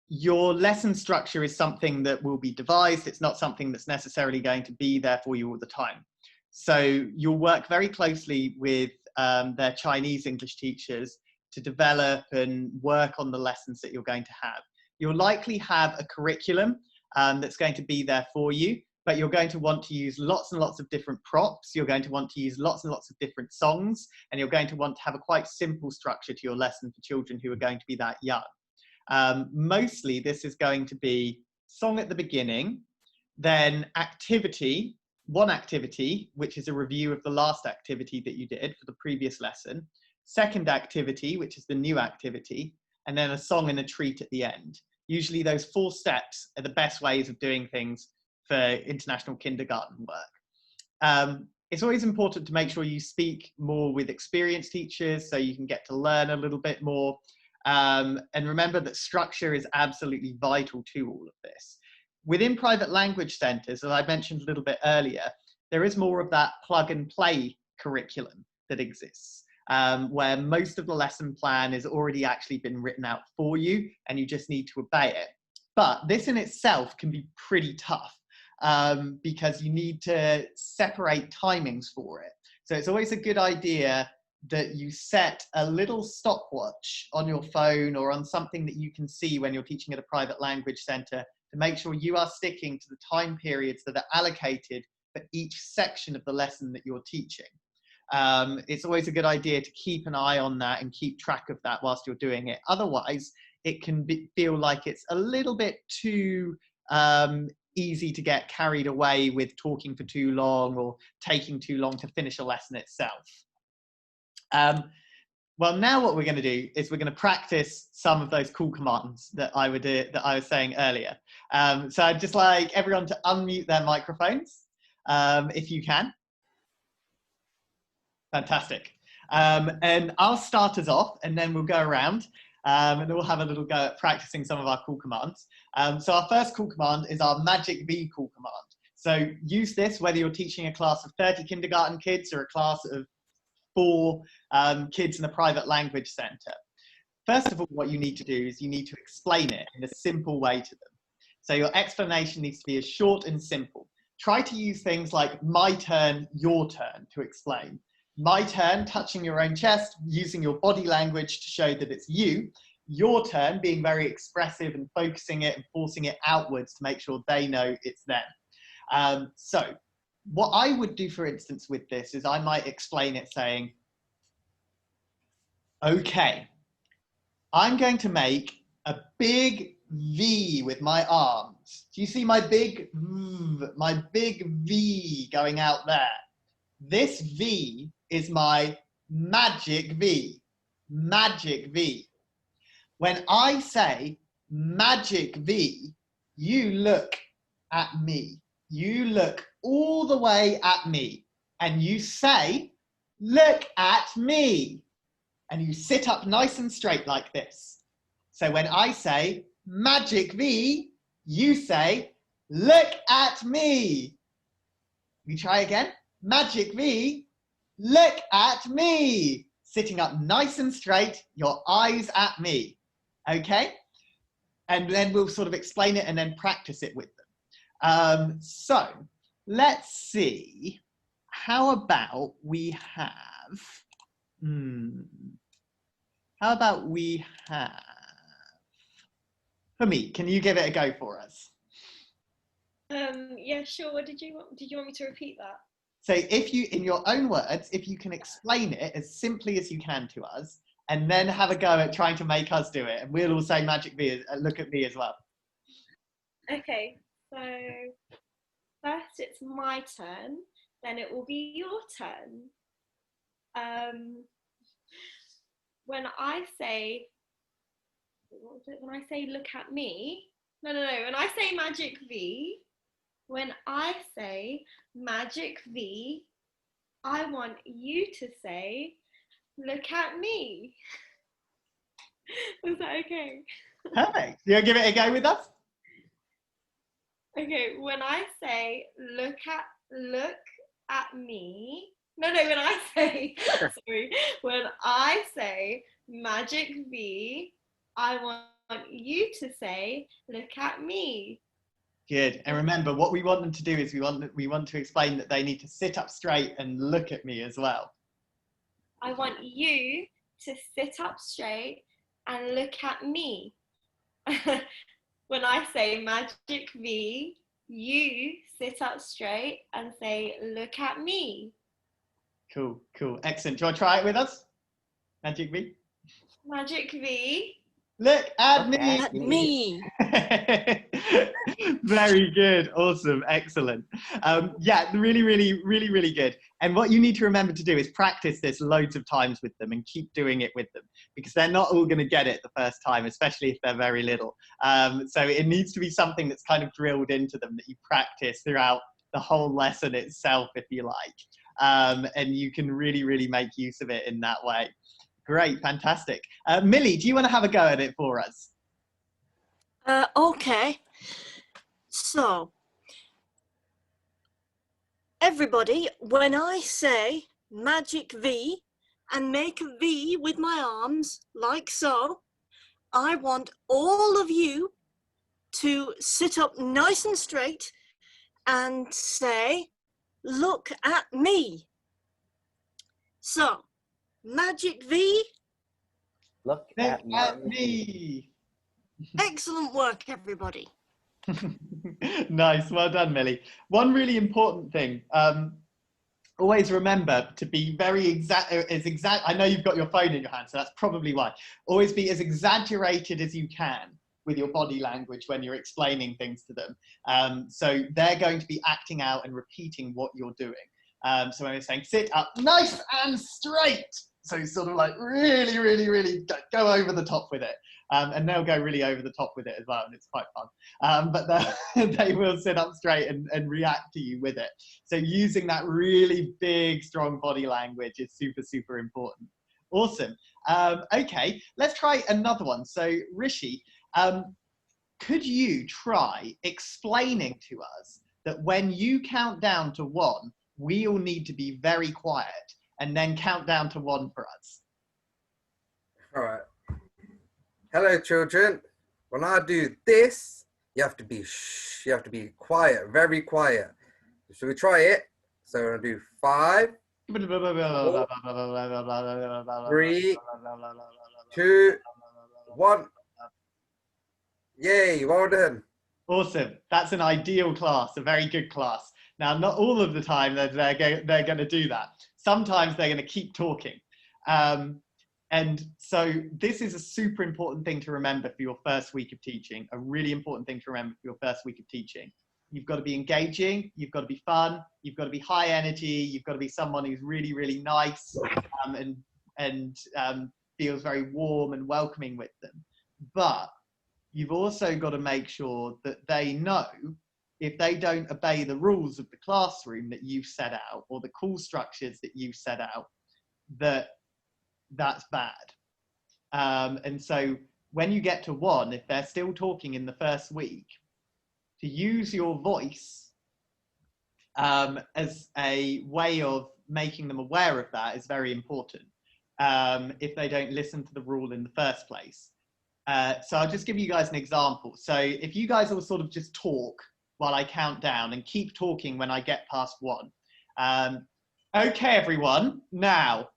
S1: your lesson structure is something that will be devised. It's not something that's necessarily going to be there for you all the time. So you'll work very closely with their Chinese English teachers to develop and work on the lessons that you're going to have. You'll likely have a curriculum that's going to be there for you, but you're going to want to use lots and lots of different props. You're going to want to use lots and lots of different songs, and you're going to want to have a quite simple structure to your lesson for children who are going to be that young. Mostly this is going to be song at the beginning, then activity, one activity, which is a review of the last activity that you did for the previous lesson, second activity, which is the new activity, and then a song and a treat at the end. Usually those 4 steps are the best ways of doing things for international kindergarten work. It's always important to make sure you speak more with experienced teachers so you can get to learn a little bit more. And remember that structure is absolutely vital to all of this. Within private language centres, as I mentioned a little bit earlier, there is more of that plug and play curriculum that exists, where most of the lesson plan has already actually been written out for you and you just need to obey it. But this in itself can be pretty tough. because you need to separate timings for it. So it's always a good idea that you set a little stopwatch on your phone or on something that you can see when you're teaching at a private language centre to make sure you are sticking to the time periods that are allocated for each section of the lesson that you're teaching. It's always a good idea to keep an eye on that and keep track of that whilst you're doing it. Otherwise, it can feel like it's a little bit too easy to get carried away with talking for too long or taking too long to finish a lesson itself. Well, now what we're going to do is we're going to practice some of those cool commands that I was saying earlier. So I'd just like everyone to unmute their microphones, if you can. Fantastic. And I'll start us off, and then we'll go around, and then we'll have a little go at practicing some of our cool commands. So our first cool command is our magic V cool command. So use this whether you're teaching a class of 30 kindergarten kids or a class of 4 kids in a private language centre. First of all, what you need to do is you need to explain it in a simple way to them. So your explanation needs to be as short and simple. Try to use things like my turn, your turn to explain. My turn, touching your own chest, using your body language to show that it's you. Your turn, being very expressive and focusing it and forcing it outwards to make sure they know it's them. So what I would do, for instance, with this is I might explain it saying, okay, I'm going to make a big V with my arms. Do you see my big V going out there? This V is my magic V, magic V. When I say magic V, you look at me. You look all the way at me and you say, look at me. And you sit up nice and straight like this. So when I say magic V, you say, look at me. We try again. Magic V, look at me. Sitting up nice and straight, your eyes at me. Okay? And then we'll sort of explain it and then practice it with them. So let's see. How about we have, Humi, can you give it a go for us?
S4: Yeah, sure. What did you want me to repeat that?
S1: So if you, in your own words, if you can explain it as simply as you can to us, and then have a go at trying to make us do it, and we'll all say magic V, look at me as well.
S4: Okay, so first it's my turn, then it will be your turn. When I say look at me, no, when I say magic V, when I say magic V, I want you to say, look at me. Was that okay?
S1: Perfect. You want to give it a go with us?
S4: Okay, when I say look at me. No, when I say sorry, when I say magic V, I want you to say look at me.
S1: Good. And remember, what we want them to do is we want to explain that they need to sit up straight and look at me as well.
S4: I want you to sit up straight and look at me. When I say magic V, you sit up straight and say, look at me.
S1: Cool. Excellent. Do you want to try it with us? Magic V?
S4: Magic V.
S1: Look at me.
S7: At me.
S1: Very good. Awesome. Excellent. Yeah, really good. And what you need to remember to do is practice this loads of times with them and keep doing it with them, because they're not all going to get it the first time, especially if they're very little. So it needs to be something that's kind of drilled into them, that you practice throughout the whole lesson itself, if you like. And you can really make use of it in that way. Great, fantastic. Millie, do you want to have a go at it for us?
S7: Okay. So, everybody, when I say magic V and make a V with my arms, like so, I want all of you to sit up nice and straight and say, look at me. So, Magic V,
S3: Look
S1: Look
S3: at me.
S1: at me.
S7: excellent work, everybody.
S1: Nice, well done, Millie. One really important thing, always remember to be very exact. I know you've got your phone in your hand, so that's probably why. Always be as exaggerated as you can with your body language when you're explaining things to them. So they're going to be acting out and repeating what you're doing. So when you're saying sit up nice and straight, so sort of like really, really, really go over the top with it. And they'll go really over the top with it as well, and it's quite fun. But they will sit up straight and react to you with it. So using that really big, strong body language is super, super important. Awesome. Okay, let's try another one. So Rishi, could you try explaining to us that when you count down to 1, we all need to be very quiet, and then count down to 1 for us?
S2: All right. Hello, children. When I do this, you have to be shh. You have to be quiet, very quiet. Should we try it? So we're gonna do 5, 3, 2, 1. Yay! Well done.
S1: Awesome. That's an ideal class, a very good class. Now, not all of the time they're going to do that. Sometimes they're going to keep talking. And so this is a super important thing to remember for your first week of teaching, a really important thing to remember for your first week of teaching. You've got to be engaging, you've got to be fun, you've got to be high energy, you've got to be someone who's really, really nice and feels very warm and welcoming with them. But you've also got to make sure that they know if they don't obey the rules of the classroom that you've set out or the call structures that you've set out, that's bad. And so when you get to 1, if they're still talking in the first week, to use your voice as a way of making them aware of that is very important if they don't listen to the rule in the first place. So I'll just give you guys an example. So if you guys all sort of just talk while I count down and keep talking when I get past 1. Okay, everyone, now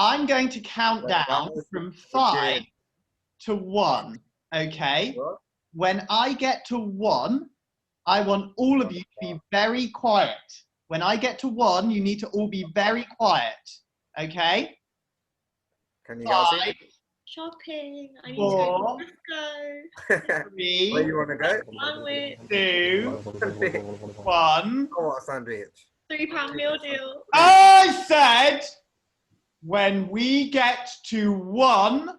S1: I'm going to count down from 5 to 1, okay? When I get to 1, I want all of you to be very quiet. When I get to 1, you need to all be very quiet, okay?
S2: Can you guys see?
S4: Shopping. I need
S1: 4,
S4: to go.
S1: 3,
S2: Where you want to go?
S4: Sandwich.
S1: 2,
S2: Sandwich.
S1: 1.
S2: Oh, what a sandwich.
S4: £3 meal deal.
S1: I said, when we get to 1,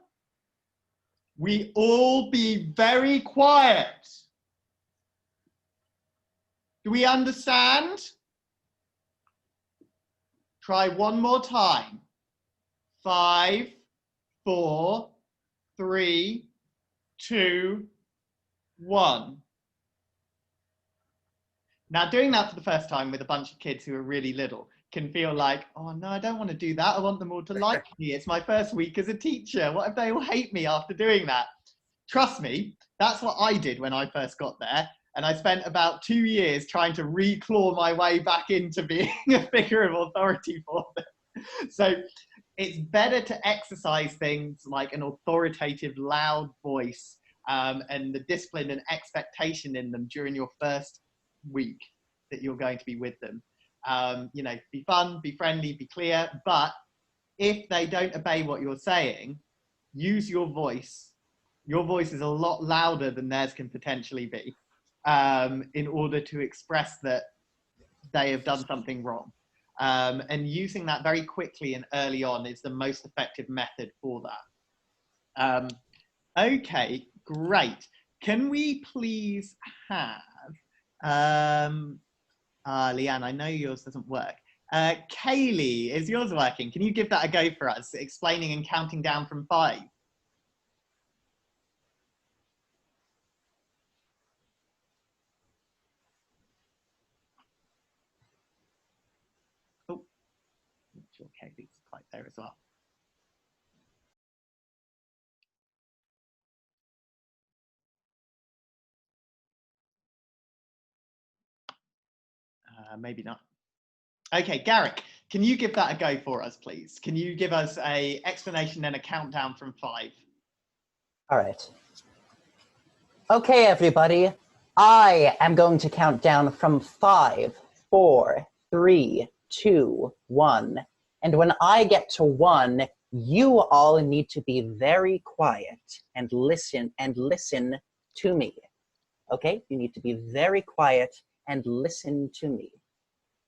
S1: we all be very quiet. Do we understand? Try one more time. 5, 4, 3, 2, 1. Now, doing that for the first time with a bunch of kids who are really little can feel like, oh no, I don't want to do that. I want them all to like me. It's my first week as a teacher. What if they all hate me after doing that? Trust me, that's what I did when I first got there. And I spent about 2 years trying to reclaw my way back into being a figure of authority for them. So it's better to exercise things like an authoritative, loud voice and the discipline and expectation in them during your first week that you're going to be with them. You know, be fun, be friendly, be clear. But if they don't obey what you're saying, use your voice. Your voice is a lot louder than theirs can potentially be in order to express that they have done something wrong. And using that very quickly and early on is the most effective method for that. Okay, great. Can we please have, Leanne, I know yours doesn't work. Kaylee, is yours working? Can you give that a go for us, explaining and counting down from 5? Oh, I'm sure Kaylee's quite there as well. Maybe not. Okay, Garrick, can you give that a go for us, please? Can you give us a explanation and a countdown from 5?
S3: All right. Okay, everybody. I am going to count down from 5, 4, 3, 2, 1. And when I get to 1, you all need to be very quiet and listen to me. Okay? You need to be very quiet and listen to me.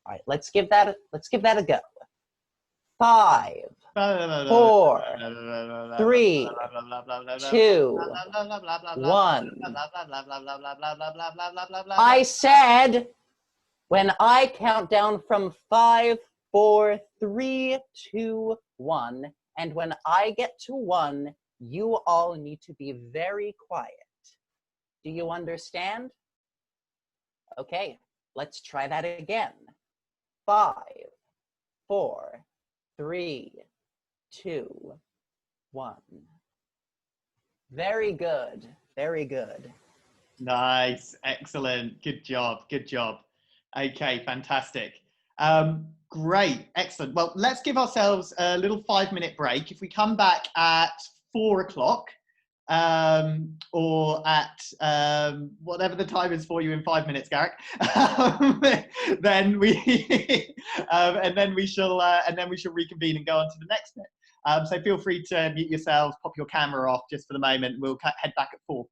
S3: All right, let's give that a go. 5, 4, 3, 2, 1. I said when I count down from 5, 4, 3, 2, 1, and when I get to 1, you all need to be very quiet. Do you understand? Okay, let's try that again. 5, 4, 3, 2, 1. Very good. Very good.
S1: Nice. Excellent. Good job. Good job. Okay, fantastic. Great. Excellent. Well, let's give ourselves a little 5-minute break. If we come back at 4 o'clock, or at whatever the time is for you in 5 minutes, Garrick, then we and then we shall reconvene and go on to the next bit. So feel free to mute yourselves, pop your camera off just for the moment. We'll head back at 4.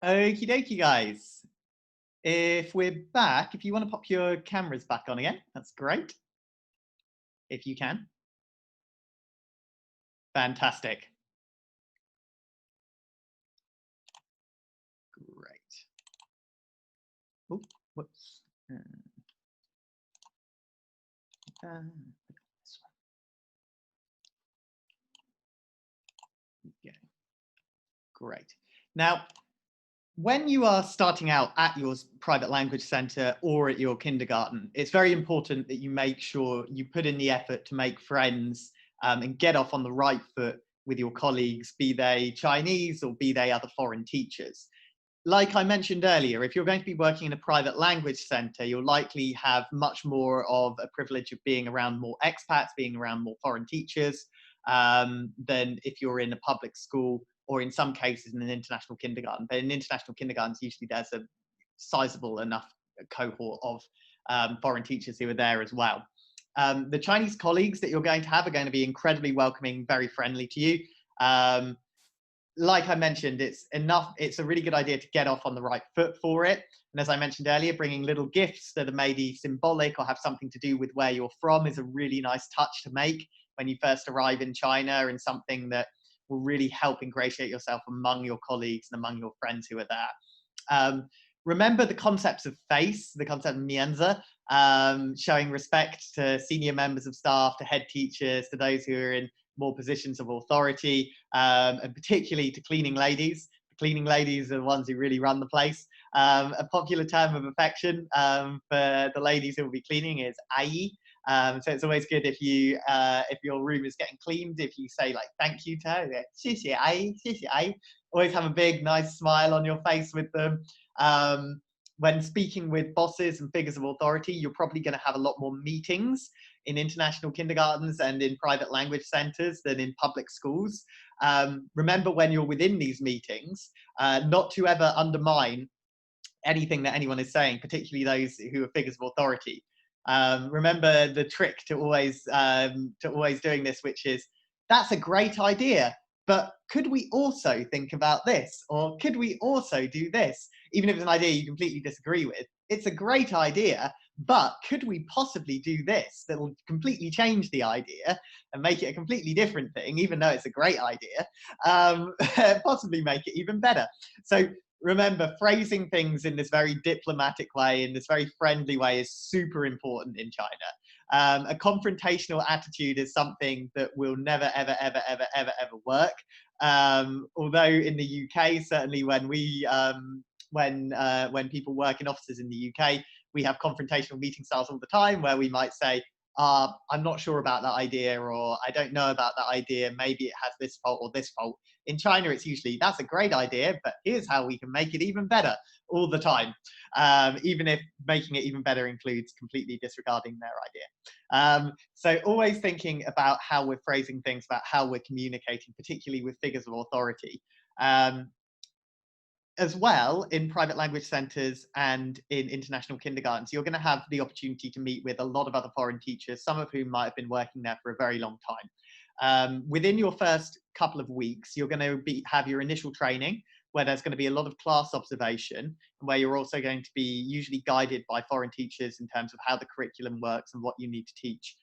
S1: Okie dokie, guys. If we're back, if you want to pop your cameras back on again, that's great. If you can. Fantastic. Great. Oh, whoops. Yeah. Great. Now, when you are starting out at your private language center or at your kindergarten, it's very important that you make sure you put in the effort to make friends and get off on the right foot with your colleagues, be they Chinese or be they other foreign teachers. Like I mentioned earlier, if you're going to be working in a private language center, you'll likely have much more of a privilege of being around more expats, being around more foreign teachers, than if you're in a public school or in some cases in an international kindergarten. But in international kindergartens, usually there's a sizable enough cohort of foreign teachers who are there as well. The Chinese colleagues that you're going to have are going to be incredibly welcoming, very friendly to you. Like I mentioned, it's a really good idea to get off on the right foot for it. And as I mentioned earlier, bringing little gifts that are maybe symbolic or have something to do with where you're from is a really nice touch to make when you first arrive in China, and something that will really help ingratiate yourself among your colleagues and among your friends who are there. Remember the concepts of face, the concept of mianzi, showing respect to senior members of staff, to head teachers, to those who are in more positions of authority, and particularly to cleaning ladies. The cleaning ladies are the ones who really run the place. A popular term of affection for the ladies who will be cleaning is ai. So it's always good if your room is getting cleaned, if you say like thank you to her, xie xie ai, xie xie ai. Always have a big nice smile on your face with them. When speaking with bosses and figures of authority, you're probably going to have a lot more meetings in international kindergartens and in private language centers than in public schools. Remember when you're within these meetings, not to ever undermine anything that anyone is saying, particularly those who are figures of authority. Remember the trick to always doing this, which is, that's a great idea, but could we also think about this? Or could we also do this? Even if it's an idea you completely disagree with, it's a great idea, but could we possibly do this that will completely change the idea and make it a completely different thing, even though it's a great idea, possibly make it even better. So remember, phrasing things in this very diplomatic way, in this very friendly way, is super important in China. A confrontational attitude is something that will never, ever, ever, ever, ever, ever work. Although in the UK, certainly when people work in offices in the UK, we have confrontational meeting styles all the time where we might say, I'm not sure about that idea, or I don't know about that idea, maybe it has this fault or this fault. In China, it's usually, that's a great idea, but here's how we can make it even better all the time, even if making it even better includes completely disregarding their idea. So always thinking about how we're phrasing things, about how we're communicating, particularly with figures of authority. As well, in private language centers and in international kindergartens, you're going to have the opportunity to meet with a lot of other foreign teachers, some of whom might have been working there for a very long time. Within your first couple of weeks, you're going to have your initial training, where there's going to be a lot of class observation, and where you're also going to be usually guided by foreign teachers in terms of how the curriculum works and what you need to teach.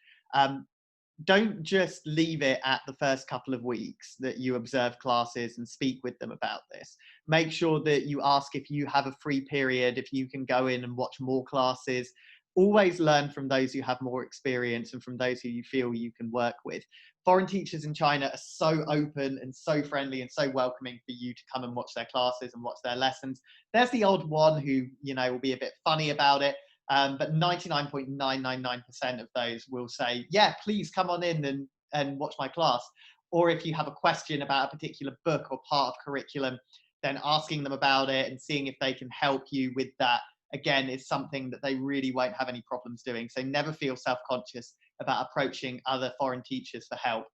S1: Don't just leave it at the first couple of weeks that you observe classes and speak with them about this. Make sure that you ask if you have a free period, if you can go in and watch more classes. Always learn from those who have more experience and from those who you feel you can work with. Foreign teachers in China are so open and so friendly and so welcoming for you to come and watch their classes and watch their lessons. There's the odd one who, will be a bit funny about it. But 99.999% of those will say, yeah, please come on in and watch my class. Or if you have a question about a particular book or part of curriculum, then asking them about it and seeing if they can help you with that, again, is something that they really won't have any problems doing. So never feel self-conscious about approaching other foreign teachers for help.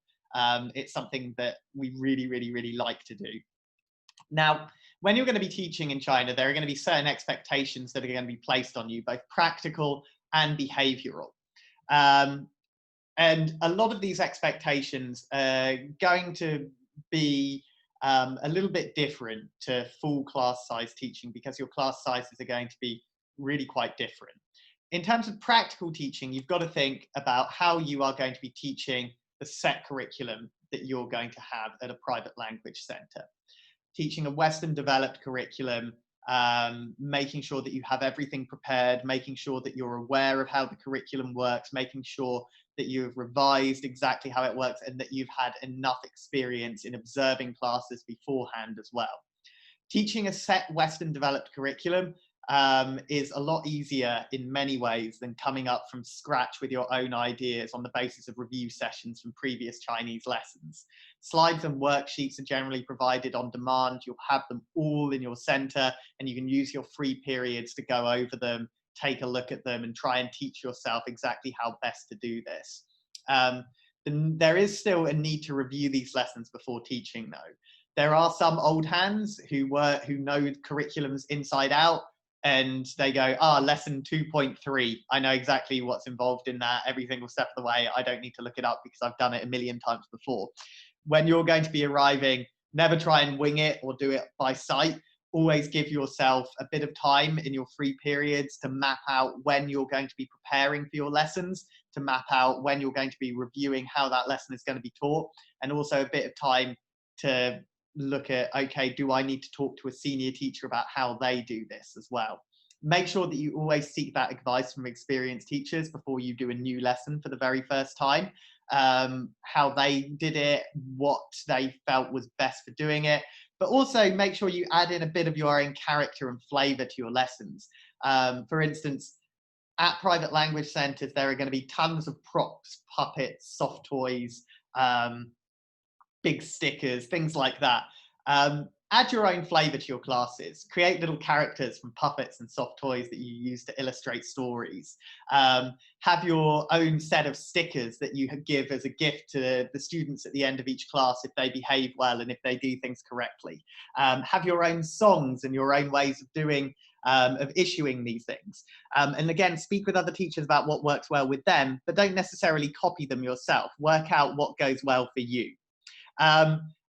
S1: It's something that we really, really, really like to do. Now, when you're going to be teaching in China, there are going to be certain expectations that are going to be placed on you, both practical and behavioral. And a lot of these expectations are going to be a little bit different to full class size teaching, because your class sizes are going to be really quite different. In terms of practical teaching, you've got to think about how you are going to be teaching the set curriculum that you're going to have at a private language centre. Teaching a Western developed curriculum, making sure that you have everything prepared, making sure that you're aware of how the curriculum works, making sure that you've revised exactly how it works, and that you've had enough experience in observing classes beforehand as well. Teaching a set Western developed curriculum is a lot easier in many ways than coming up from scratch with your own ideas on the basis of review sessions from previous Chinese lessons. Slides and worksheets are generally provided on demand. You'll have them all in your centre, and you can use your free periods to go over them, take a look at them, and try and teach yourself exactly how best to do this. There is still a need to review these lessons before teaching, though. There are some old hands who know curriculums inside out, and they go, lesson 2.3, I know exactly what's involved in that every single step of the way. I don't need to look it up because I've done it a million times before. When you're going to be arriving, never try and wing it or do it by sight. Always give yourself a bit of time in your free periods to map out when you're going to be preparing for your lessons, to map out when you're going to be reviewing how that lesson is going to be taught, and also a bit of time to look at, okay, do I need to talk to a senior teacher about how they do this as well? Make sure that you always seek that advice from experienced teachers before you do a new lesson for the very first time, how they did it, what they felt was best for doing it, but also make sure you add in a bit of your own character and flavour to your lessons. For instance, at private language centres, there are going to be tons of props, puppets, soft toys, big stickers, things like that. Add your own flavour to your classes. Create little characters from puppets and soft toys that you use to illustrate stories. Have your own set of stickers that you give as a gift to the students at the end of each class if they behave well and if they do things correctly. Have your own songs and your own ways of doing of issuing these things. And again, speak with other teachers about what works well with them, but don't necessarily copy them yourself. Work out what goes well for you.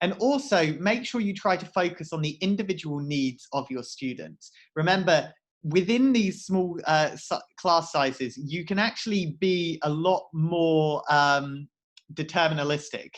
S1: And also make sure you try to focus on the individual needs of your students. Remember, within these small class sizes, you can actually be a lot more deterministic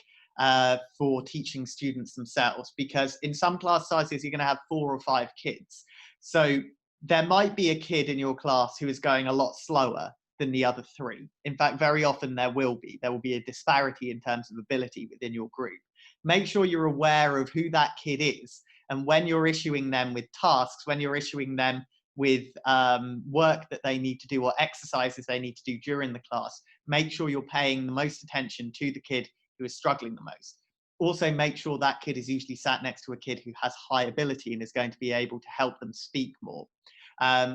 S1: for teaching students themselves, because in some class sizes, you're going to have 4 or 5 kids. So there might be a kid in your class who is going a lot slower than the other 3. In fact, very often there will be a disparity in terms of ability within your group. Make sure you're aware of who that kid is, and when you're issuing them with tasks, when you're issuing them with work that they need to do or exercises they need to do during the class, make sure you're paying the most attention to the kid who is struggling the most. Also, make sure that kid is usually sat next to a kid who has high ability and is going to be able to help them speak more.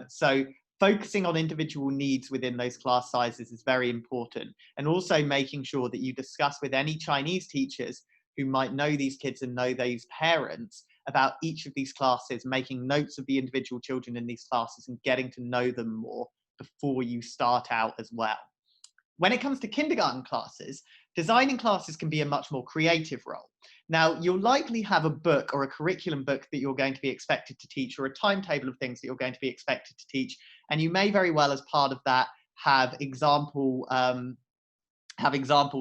S1: So focusing on individual needs within those class sizes is very important, and also making sure that you discuss with any Chinese teachers who might know these kids and know these parents about each of these classes, making notes of the individual children in these classes and getting to know them more before you start out as well. When it comes to kindergarten classes, designing classes can be a much more creative role. Now, you'll likely have a book or a curriculum book that you're going to be expected to teach, or a timetable of things that you're going to be expected to teach, and you may very well, as part of that, have example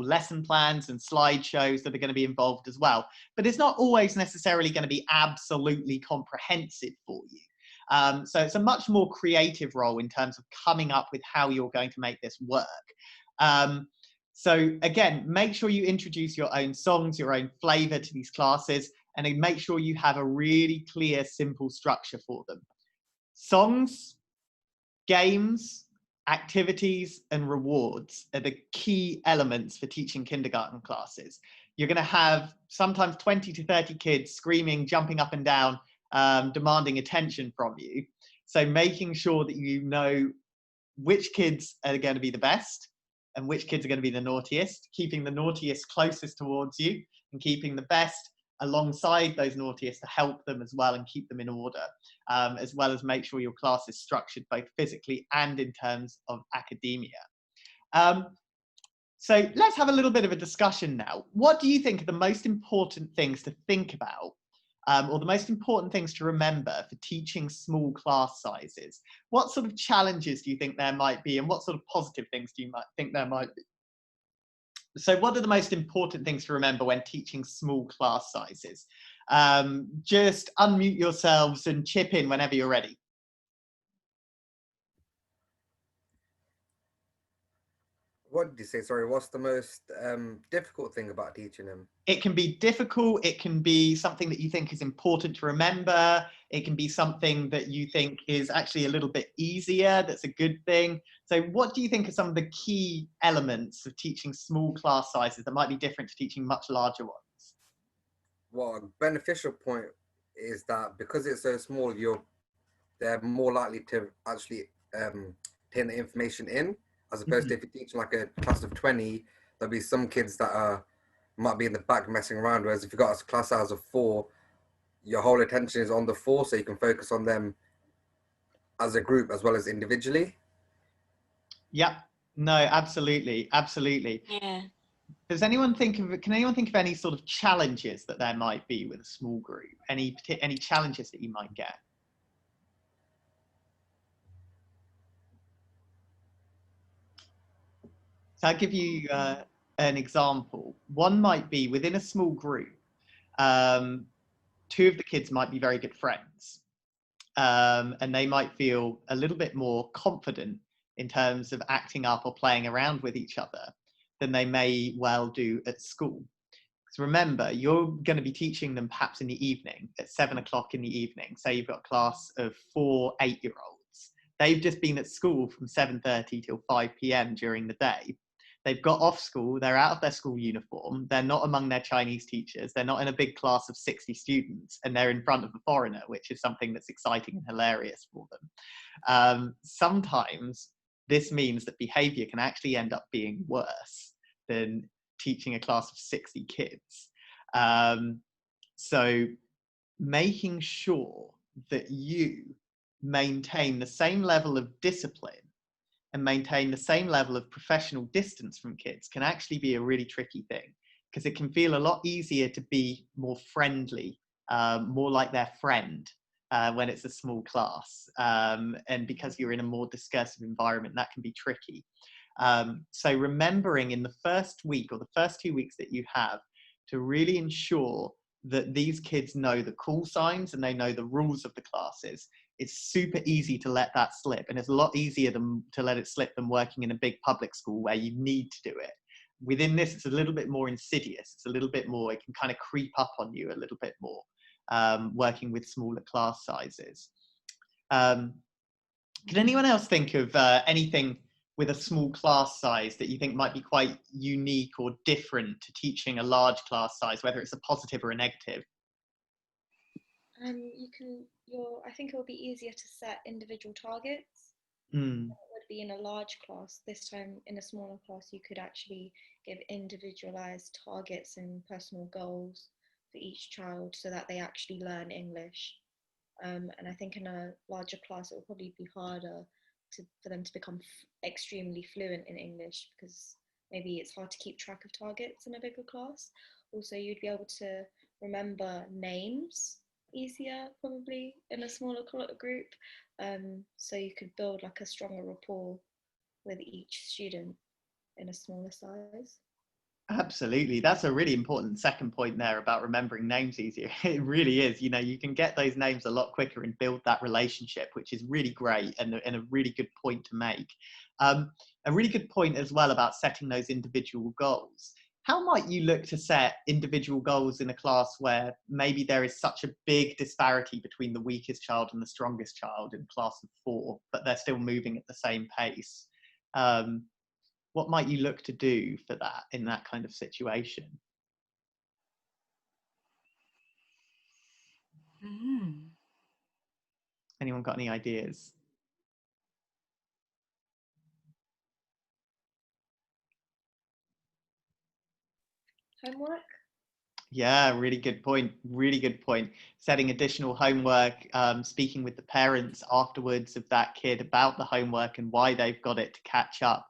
S1: lesson plans and slideshows that are going to be involved as well. But it's not always necessarily going to be absolutely comprehensive for you. So it's a much more creative role in terms of coming up with how you're going to make this work. So again, make sure you introduce your own songs, your own flavor to these classes, and then make sure you have a really clear, simple structure for them. Songs, games, activities, and rewards are the key elements for teaching kindergarten classes. You're going to have sometimes 20 to 30 kids screaming, jumping up and down, demanding attention from you. So making sure that you know which kids are going to be the best and which kids are going to be the naughtiest, keeping the naughtiest closest towards you and keeping the best alongside those naughtiest to help them as well and keep them in order, as well as make sure your class is structured both physically and in terms of academia. So let's have a little bit of a discussion now. What do you think are the most important things to think about, or the most important things to remember for teaching small class sizes? What sort of challenges do you think there might be, and what sort of positive things do you think there might be? So what are the most important things to remember when teaching small class sizes? Just unmute yourselves and chip in whenever you're ready.
S2: What did you say? Sorry, what's the most difficult thing about teaching him?
S1: It can be difficult. It can be something that you think is important to remember. It can be something that you think is actually a little bit easier. That's a good thing. So what do you think are some of the key elements of teaching small class sizes that might be different to teaching much larger ones?
S2: Well, a beneficial point is that because it's so small, they're more likely to actually take the information in, as opposed to if you teach like a class of 20, there'll be some kids that might be in the back messing around, whereas if you've got a class size of 4, your whole attention is on the 4, so you can focus on them as a group as well as individually.
S1: Yep. No, absolutely.
S7: Yeah.
S1: Can anyone think of any sort of challenges that there might be with a small group? Any challenges that you might get? So I'll give you an example. One might be within a small group, 2 of the kids might be very good friends, and they might feel a little bit more confident in terms of acting up or playing around with each other than they may well do at school. Because remember, you're going to be teaching them perhaps in the evening at 7 o'clock in the evening. Say you've got a class of 4 8-year-olds. They've just been at school from 7:30 till 5 p.m. during the day. They've got off school, they're out of their school uniform, they're not among their Chinese teachers, they're not in a big class of 60 students, and they're in front of a foreigner, which is something that's exciting and hilarious for them. Sometimes this means that behavior can actually end up being worse than teaching a class of 60 kids. So making sure that you maintain the same level of discipline and maintain the same level of professional distance from kids can actually be a really tricky thing, because it can feel a lot easier to be more friendly, more like their friend when it's a small class. And because you're in a more discursive environment, that can be tricky. So remembering in the first week or the first 2 weeks that you have to really ensure that these kids know the call signs and they know the rules of the classes. It's super easy to let that slip, and it's a lot easier to let it slip than working in a big public school where you need to do it. Within this, it's a little bit more insidious. It's a little bit more, it can kind of creep up on you a little bit more, working with smaller class sizes. Can anyone else think of anything with a small class size that you think might be quite unique or different to teaching a large class size, whether it's a positive or a negative?
S4: I think it will be easier to set individual targets.
S1: Mm.
S4: It would be in a large class. This time in a smaller class, you could actually give individualized targets and personal goals for each child so that they actually learn English. And I think in a larger class, it will probably be harder for them to become extremely fluent in English, because maybe it's hard to keep track of targets in a bigger class. Also, you'd be able to remember names easier probably in a smaller group, so you could build like a stronger rapport with each student in a smaller size.
S1: Absolutely. That's a really important second point there about remembering names easier. It really is. You know, you can get those names a lot quicker and build that relationship, which is really great and a really good point to make. A really good point as well about setting those individual goals. How might you look to set individual goals in a class where maybe there is such a big disparity between the weakest child and the strongest child in a class of 4, but they're still moving at the same pace? What might you look to do for that in that kind of situation? Anyone got any ideas?
S4: Homework?
S1: Yeah, really good point. Really good point. Setting additional homework, speaking with the parents afterwards of that kid about the homework and why they've got it to catch up.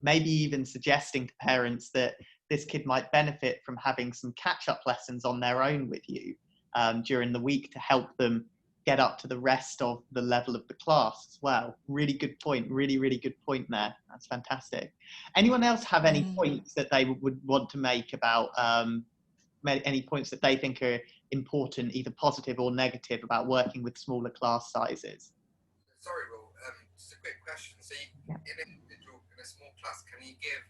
S1: maybe even suggesting to parents that this kid might benefit from having some catch-up lessons on their own with you during the week to help them get up to the rest of the level of the class as well. Really good point. Really, really good point there. That's fantastic. Anyone else have any points that they would want to make about any points that they think are important, either positive or negative, about working with smaller class sizes?
S2: Sorry, Will. Just a quick question. So, in a small class, can you give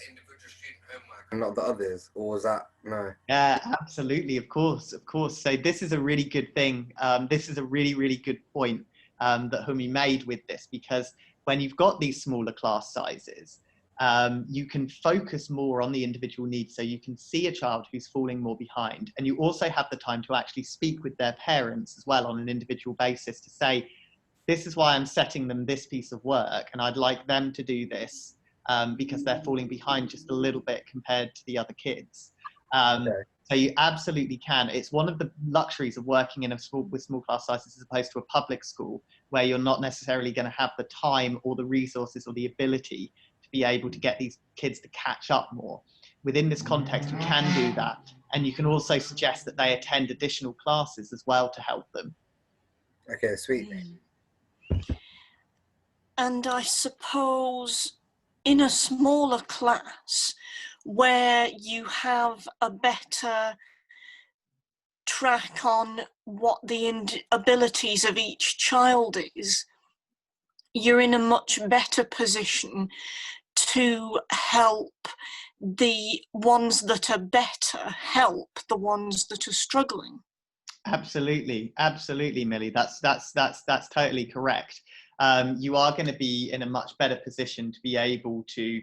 S2: individual student homework and not the others, or was that no?
S1: Yeah, absolutely, of course. So this is a really good thing. This is a really, really good point that Humi made with this, because when you've got these smaller class sizes, you can focus more on the individual needs. So you can see a child who's falling more behind, and you also have the time to actually speak with their parents as well on an individual basis to say, this is why I'm setting them this piece of work, and I'd like them to do this because they're falling behind just a little bit compared to the other kids. So you absolutely can. It's one of the luxuries of working in with small class sizes as opposed to a public school, where you're not necessarily going to have the time or the resources or the ability to be able to get these kids to catch up more. Within this context, you can do that. And you can also suggest that they attend additional classes as well to help them.
S2: Okay, sweet.
S7: And I suppose in a smaller class where you have a better track on what the abilities of each child is, you're in a much better position to help the ones that are better help the ones that are struggling.
S1: Absolutely, Millie. That's totally correct. You are going to be in a much better position to be able to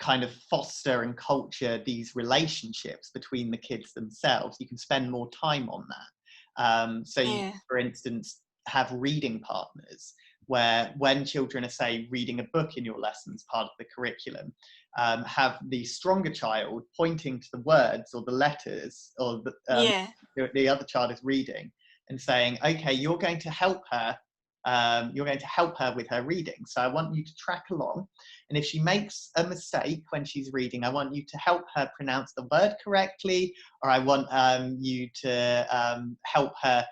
S1: kind of foster and culture these relationships between the kids themselves. You can spend more time on that. So you, for instance, have reading partners where when children are, say, reading a book in your lessons, part of the curriculum, have the stronger child pointing to the words or the letters or the other child is reading and saying, okay, you're going to help her. You're going to help her with her reading. So I want you to track along. And if she makes a mistake when she's reading, I want you to help her pronounce the word correctly, or I want you to help her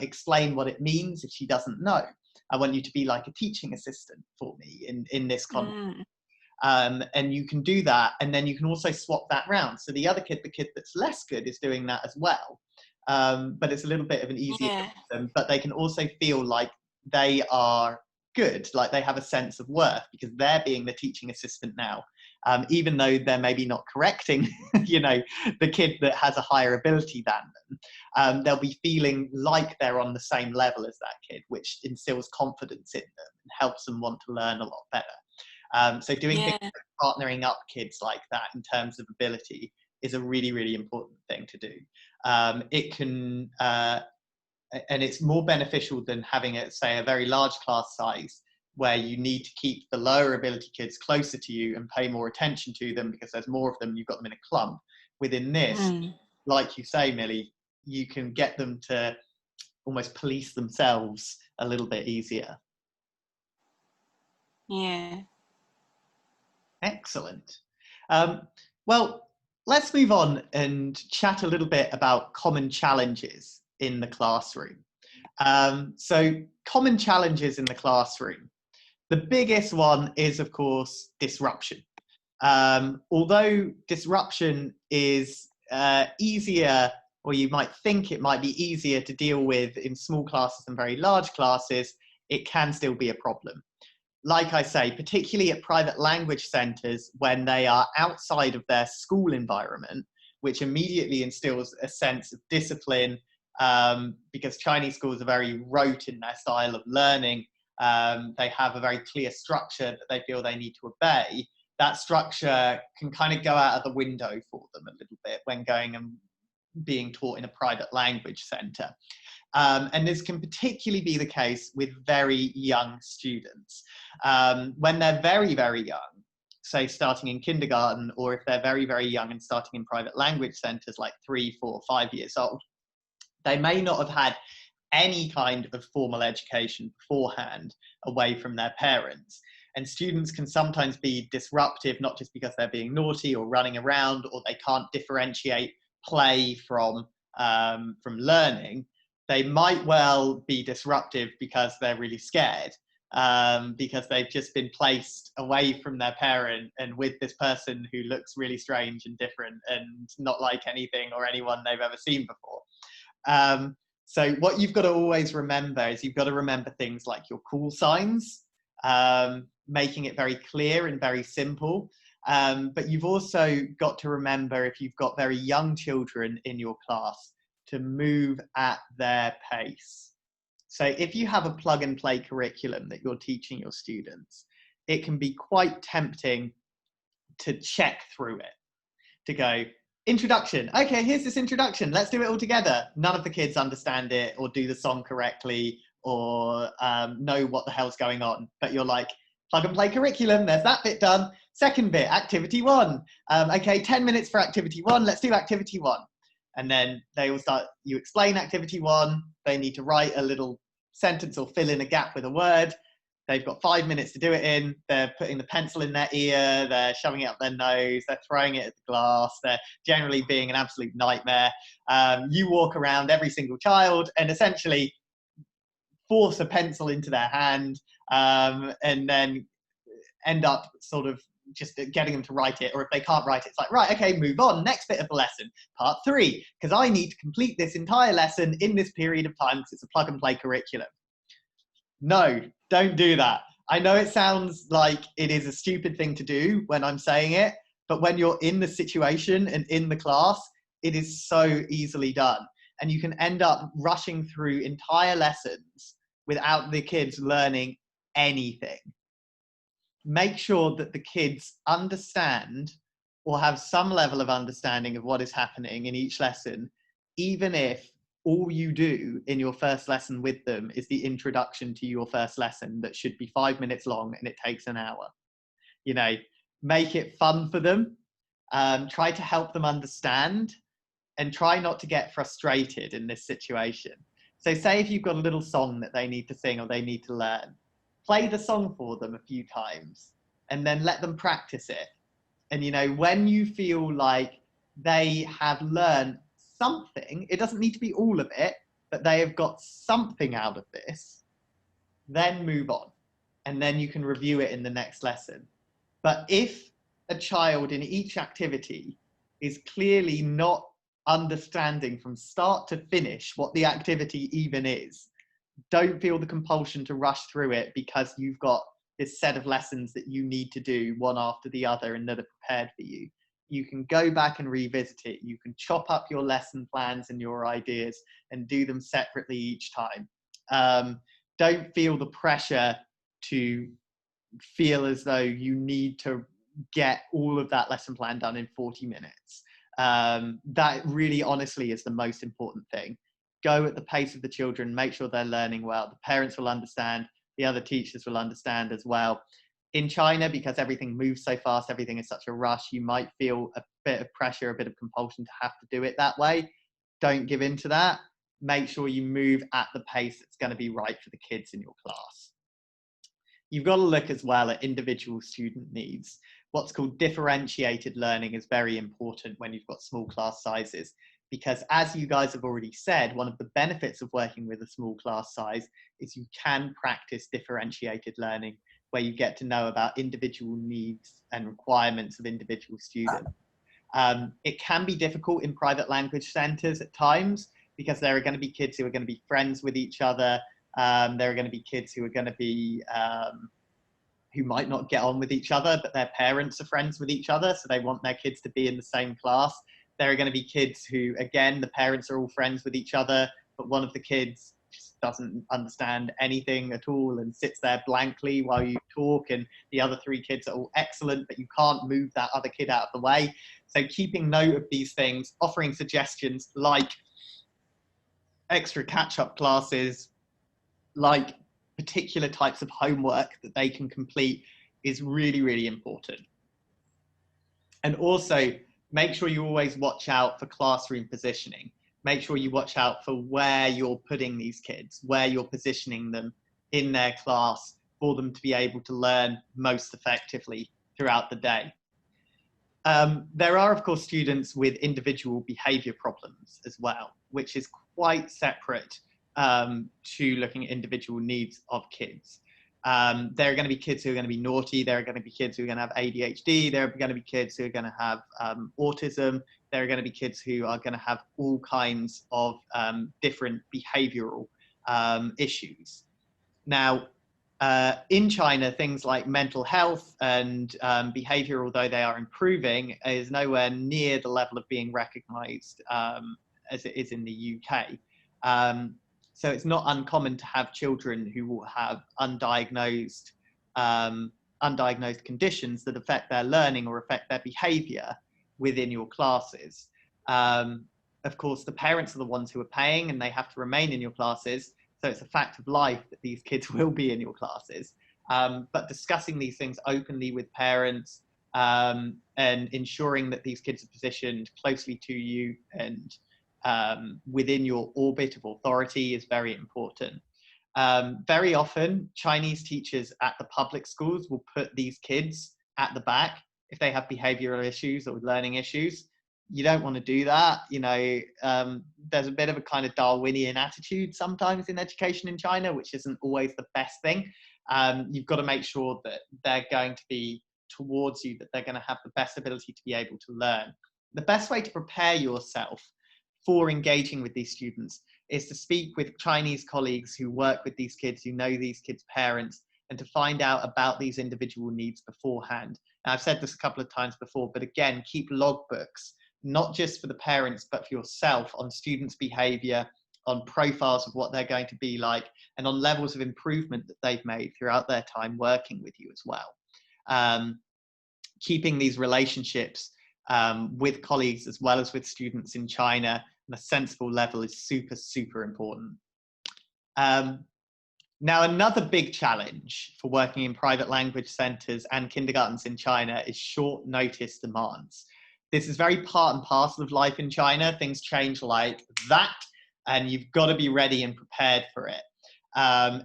S1: explain what it means if she doesn't know. I want you to be like a teaching assistant for me in this context. And you can do that, and then you can also swap that round. So the kid that's less good is doing that as well. But it's a little bit of an easier job for them, but they can also feel like they are good, like they have a sense of worth because they're being the teaching assistant now. Even though they're maybe not correcting, the kid that has a higher ability than them, they'll be feeling like they're on the same level as that kid, which instills confidence in them and helps them want to learn a lot better. So doing things like partnering up kids like that in terms of ability is a really, really important thing to do. It can, and it's more beneficial than having, say, a very large class size where you need to keep the lower ability kids closer to you and pay more attention to them because there's more of them, you've got them in a clump. Within this, like you say, Millie, you can get them to almost police themselves a little bit easier.
S7: Yeah.
S1: Excellent. Well, let's move on and chat a little bit about common challenges in the classroom. So common challenges in the classroom. The biggest one is, of course, disruption. Although disruption is easier, or you might think it might be easier to deal with in small classes than very large classes, it can still be a problem. Like I say, particularly at private language centres when they are outside of their school environment, which immediately instills a sense of discipline, because Chinese schools are very rote in their style of learning. They have a very clear structure that they feel they need to obey. That structure can kind of go out of the window for them a little bit when going and being taught in a private language centre. And this can particularly be the case with very young students. When they're very, very young, say starting in kindergarten, or if they're very, very young and starting in private language centres like 3, 4, 5 years old, they may not have had any kind of formal education beforehand away from their parents. And students can sometimes be disruptive, not just because they're being naughty or running around, or they can't differentiate play from learning. They might well be disruptive because they're really scared, because they've just been placed away from their parent and with this person who looks really strange and different and not like anything or anyone they've ever seen before. So what you've got to always remember is you've got to remember things like your call signs, making it very clear and very simple. But you've also got to remember, if you've got very young children in your class, to move at their pace. So if you have a plug and play curriculum that you're teaching your students, it can be quite tempting to check through it, to go, introduction, okay, here's this introduction, let's do it all together. None of the kids understand it or do the song correctly or know what the hell's going on, but you're like, plug and play curriculum, there's that bit done. Second bit, activity 1. Okay, 10 minutes for activity 1, let's do activity 1. And then they will start, you explain activity 1, they need to write a little sentence or fill in a gap with a word. They've got 5 minutes to do it in, they're putting the pencil in their ear, they're shoving it up their nose, they're throwing it at the glass, they're generally being an absolute nightmare. You walk around every single child and essentially force a pencil into their hand, and then end up sort of just getting them to write it, or if they can't write it, it's like, right, okay, move on, next bit of the lesson, part 3, because I need to complete this entire lesson in this period of time because it's a plug and play curriculum. No, don't do that. I know it sounds like it is a stupid thing to do when I'm saying it, but when you're in the situation and in the class, it is so easily done. And you can end up rushing through entire lessons without the kids learning anything. Make sure that the kids understand or have some level of understanding of what is happening in each lesson, even if all you do in your first lesson with them is the introduction to your first lesson that should be 5 minutes long and it takes an hour. You know, make it fun for them, try to help them understand, and try not to get frustrated in this situation. So say if you've got a little song that they need to sing or they need to learn, play the song for them a few times and then let them practice it. And, you know, when you feel like they have learned something, it doesn't need to be all of it, but they have got something out of this, then move on. And then you can review it in the next lesson. But if a child in each activity is clearly not understanding from start to finish what the activity even is, don't feel the compulsion to rush through it because you've got this set of lessons that you need to do one after the other and that are prepared for you. You can go back and revisit it. You can chop up your lesson plans and your ideas and do them separately each time. Don't feel the pressure to feel as though you need to get all of that lesson plan done in 40 minutes. That really honestly is the most important thing. Go at the pace of the children, make sure they're learning well. The parents will understand, the other teachers will understand as well. In China, because everything moves so fast, everything is such a rush, you might feel a bit of pressure, a bit of compulsion to have to do it that way. Don't give in to that. Make sure you move at the pace that's going to be right for the kids in your class. You've got to look as well at individual student needs. What's called differentiated learning is very important when you've got small class sizes, because as you guys have already said, one of the benefits of working with a small class size is you can practice differentiated learning, where you get to know about individual needs and requirements of individual students. It can be difficult in private language centres at times, because there are going to be kids who are going to be friends with each other. There are going to be kids who are going to be, who might not get on with each other, but their parents are friends with each other, so they want their kids to be in the same class. There are going to be kids who, again, the parents are all friends with each other, but one of the kids just doesn't understand anything at all and sits there blankly while you talk, and the other 3 kids are all excellent, but you can't move that other kid out of the way. So keeping note of these things, offering suggestions like extra catch-up classes, like particular types of homework that they can complete, is really, really important. And also, make sure you always watch out for classroom positioning. Make sure you watch out for where you're putting these kids, where you're positioning them in their class, for them to be able to learn most effectively throughout the day. There are, of course, students with individual behaviour problems as well, which is quite separate to looking at individual needs of kids. There are going to be kids who are going to be naughty. There are going to be kids who are going to have ADHD. There are going to be kids who are going to have autism. There are going to be kids who are going to have all kinds of different behavioural issues. Now, in China, things like mental health and behavior, although they are improving, is nowhere near the level of being recognised as it is in the UK. So it's not uncommon to have children who will have undiagnosed conditions that affect their learning or affect their behaviour within your classes. Of course, the parents are the ones who are paying, and they have to remain in your classes. So it's a fact of life that these kids will be in your classes. But discussing these things openly with parents and ensuring that these kids are positioned closely to you and within your orbit of authority is very important. Very often, Chinese teachers at the public schools will put these kids at the back if they have behavioral issues or learning issues. You don't want to do that. You know, there's a bit of a kind of Darwinian attitude sometimes in education in China, which isn't always the best thing. You've got to make sure that they're going to be towards you, that they're going to have the best ability to be able to learn. The best way to prepare yourself for engaging with these students is to speak with Chinese colleagues who work with these kids, who know these kids' parents, and to find out about these individual needs beforehand. Now, I've said this a couple of times before, but again, keep logbooks, not just for the parents, but for yourself, on students' behaviour, on profiles of what they're going to be like, and on levels of improvement that they've made throughout their time working with you as well. Keeping these relationships with colleagues as well as with students in China on a sensible level is super, super important. Now, another big challenge for working in private language centres and kindergartens in China is short notice demands. This is very part and parcel of life in China. Things change like that, and you've got to be ready and prepared for it,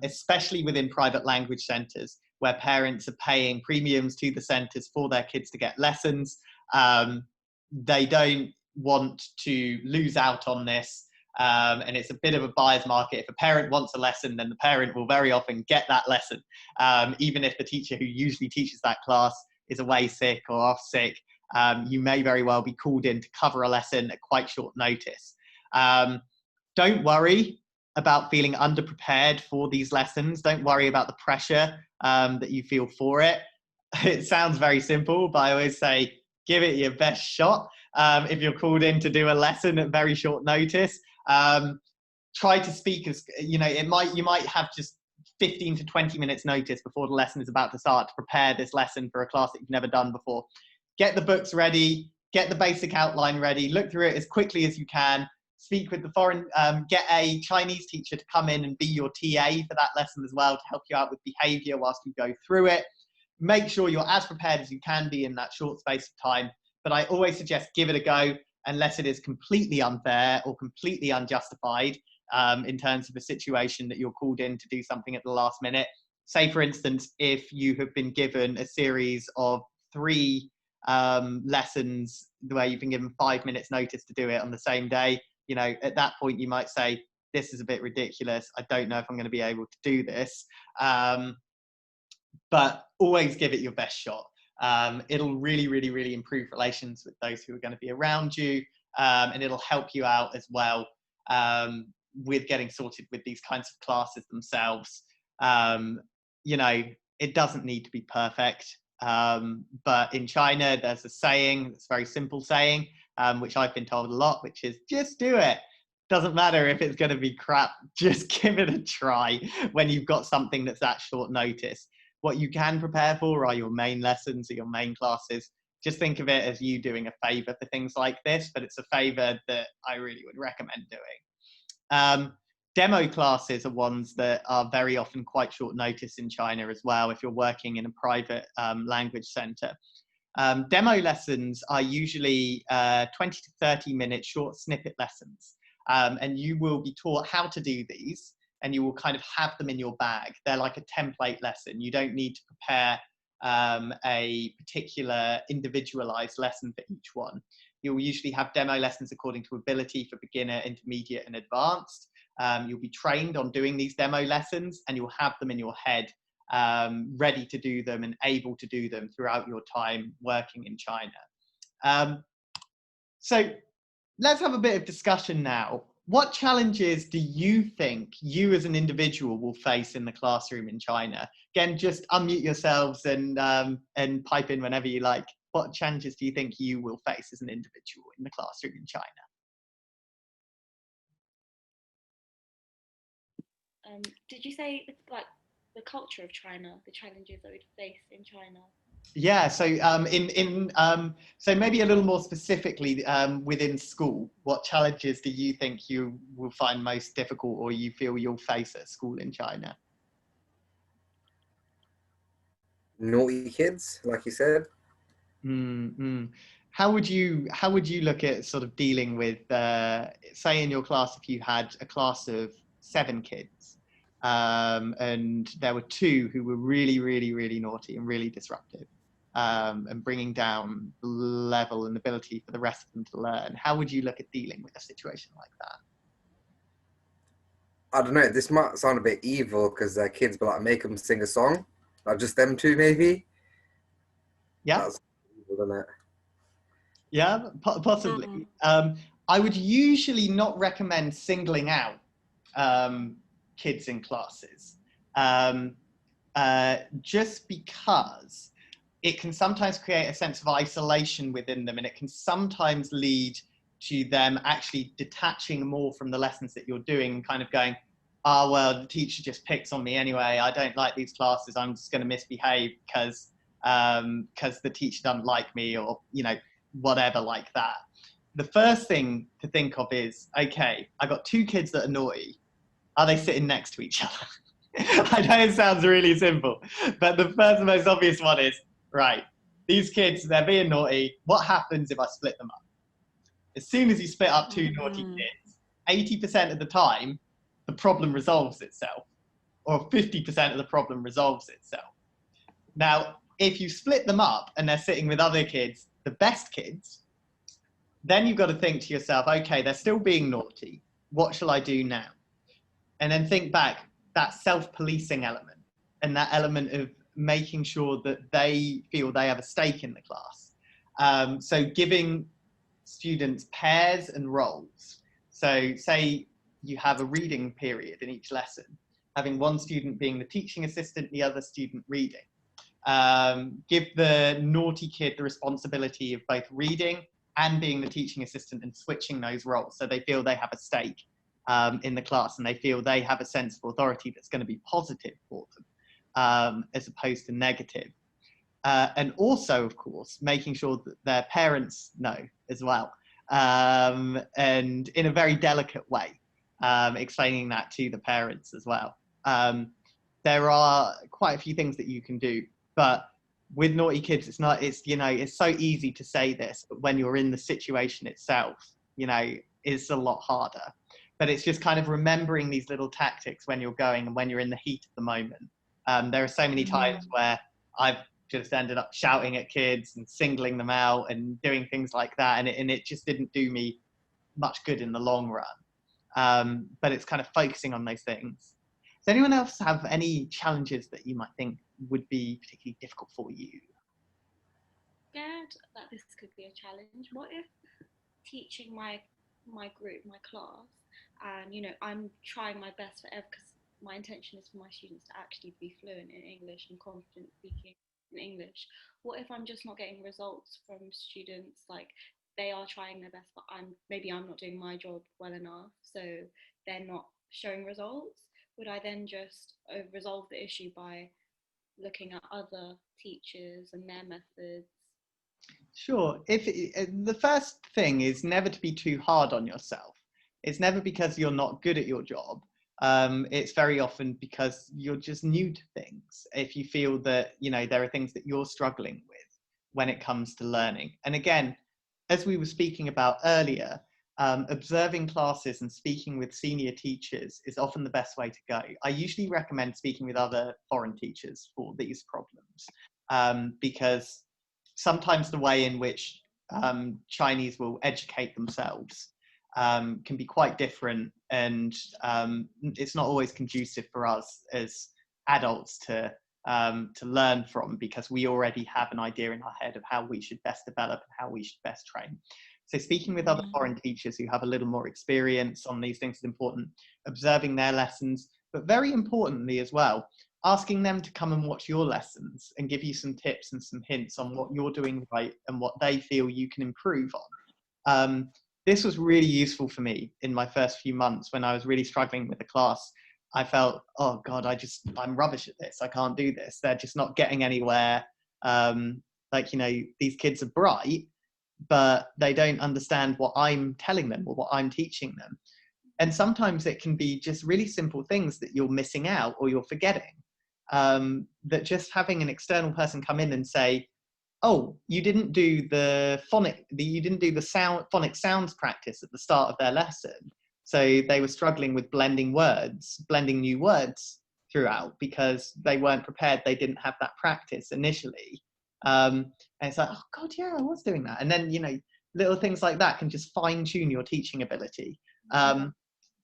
S1: especially within private language centres where parents are paying premiums to the centres for their kids to get lessons. They don't want to lose out on this, and it's a bit of a buyer's market. If a parent wants a lesson, then the parent will very often get that lesson, even if the teacher who usually teaches that class is away sick or off sick. You may very well be called in to cover a lesson at quite short notice. Don't worry about feeling underprepared for these lessons. Don't worry about the pressure that you feel for it. It sounds very simple, but I always say, give it your best shot. If you're called in to do a lesson at very short notice, try to speak as, you know, you might have just 15 to 20 minutes notice before the lesson is about to start to prepare this lesson for a class that you've never done before. Get the books ready, get the basic outline ready, look through it as quickly as you can, speak with the get a Chinese teacher to come in and be your TA for that lesson as well, to help you out with behavior whilst you go through it. Make sure you're as prepared as you can be in that short space of time. But I always suggest give it a go, unless it is completely unfair or completely unjustified in terms of a situation that you're called in to do something at the last minute. Say, for instance, if you have been given a series of 3 lessons where you've been given 5 minutes notice to do it on the same day, you know, at that point you might say, this is a bit ridiculous. I don't know if I'm going to be able to do this. But always give it your best shot. It'll really, really, really improve relations with those who are going to be around you, and it'll help you out as well with getting sorted with these kinds of classes themselves. You know, it doesn't need to be perfect, but in China there's a saying, it's a very simple saying, which I've been told a lot, which is just do it. Doesn't matter if it's going to be crap, just give it a try when you've got something that's at short notice. What you can prepare for are your main lessons or your main classes. Just think of it as you doing a favour for things like this, but it's a favour that I really would recommend doing. Demo classes are ones that are very often quite short notice in China as well, if you're working in a private language centre. Demo lessons are usually 20 to 30 minute short snippet lessons, and you will be taught how to do these, and you will kind of have them in your bag. They're like a template lesson. You don't need to prepare a particular individualized lesson for each one. You'll usually have demo lessons according to ability for beginner, intermediate, and advanced. You'll be trained on doing these demo lessons, and you'll have them in your head, ready to do them and able to do them throughout your time working in China. So let's have a bit of discussion now. What challenges do you think you as an individual will face in the classroom in China? Again, just unmute yourselves and pipe in whenever you like. What challenges do you think you will face as an individual in the classroom in China?
S4: Did you say like the culture of China, the challenges that we'd face in China?
S1: Yeah, so so maybe a little more specifically within school, what challenges do you think you will find most difficult, or you feel you'll face at school in China?
S2: Naughty kids, like you said.
S1: Mm-hmm. How would you look at sort of dealing with, say in your class, if you had a class of 7 kids, and there were 2 who were really, really, really naughty and really disruptive, and bringing down the level and ability for the rest of them to learn? How would you look at dealing with a situation like that?
S2: I don't know, this might sound a bit evil because they're kids, but like make them sing a song, like just them 2 maybe.
S1: Yeah.
S2: That's evil, isn't it?
S1: Yeah, possibly. I would usually not recommend singling out kids in classes, just because it can sometimes create a sense of isolation within them, and it can sometimes lead to them actually detaching more from the lessons that you're doing and kind of going, oh, well, the teacher just picks on me anyway. I don't like these classes. I'm just going to misbehave because the teacher doesn't like me, or, you know, whatever like that. The first thing to think of is, okay, I got 2 kids that are naughty. Are they sitting next to each other? I know it sounds really simple, but the first and most obvious one is, right, these kids, they're being naughty. What happens if I split them up? As soon as you split up 2 naughty kids, 80% of the time, the problem resolves itself, or 50% of the problem resolves itself. Now, if you split them up and they're sitting with other kids, the best kids, then you've got to think to yourself, okay, they're still being naughty. What shall I do now? And then think back, that self-policing element and that element of making sure that they feel they have a stake in the class. So giving students pairs and roles. So say you have a reading period in each lesson, having one student being the teaching assistant, the other student reading. Give the naughty kid the responsibility of both reading and being the teaching assistant, and switching those roles so they feel they have a stake in the class, and they feel they have a sense of authority that's going to be positive for them, as opposed to negative. And also, of course, making sure that their parents know as well, and in a very delicate way, explaining that to the parents as well. There are quite a few things that you can do, but with naughty kids, it's so easy to say this, but when you're in the situation itself, it's a lot harder. But it's just kind of remembering these little tactics when you're going and when you're in the heat of the moment. There are so many times where I've just ended up shouting at kids and singling them out and doing things like that, and it just didn't do me much good in the long run. But it's kind of focusing on those things. Does anyone else have any challenges that you might think would be particularly difficult for you?
S4: Scared that this could be a challenge. What if teaching my group, my class, and I'm trying my best for because my intention is for my students to actually be fluent in English and confident speaking in English. What if I'm just not getting results from students? Like, they are trying their best, but I'm not doing my job well enough, so they're not showing results. Would I then just resolve the issue by looking at other teachers and their methods?
S1: Sure. The first thing is never to be too hard on yourself. It's never because you're not good at your job. It's very often because you're just new to things. If you feel that, there are things that you're struggling with when it comes to learning. And again, as we were speaking about earlier, observing classes and speaking with senior teachers is often the best way to go. I usually recommend speaking with other foreign teachers for these problems, because sometimes the way in which Chinese will educate themselves can be quite different, and it's not always conducive for us as adults to learn from, because we already have an idea in our head of how we should best develop and how we should best train. So speaking with other foreign teachers who have a little more experience on these things is important, observing their lessons, but very importantly as well, asking them to come and watch your lessons and give you some tips and some hints on what you're doing right and what they feel you can improve on. This was really useful for me in my first few months when I was really struggling with the class. I felt, oh God, I'm rubbish at this. I can't do this. They're just not getting anywhere. These kids are bright, but they don't understand what I'm telling them or what I'm teaching them. And sometimes it can be just really simple things that you're missing out or you're forgetting. That just having an external person come in and say, oh, you didn't do the phonic sounds practice at the start of their lesson. So they were struggling with blending new words throughout because they weren't prepared. They didn't have that practice initially. And it's like, oh God, yeah, I was doing that. And then, little things like that can just fine tune your teaching ability.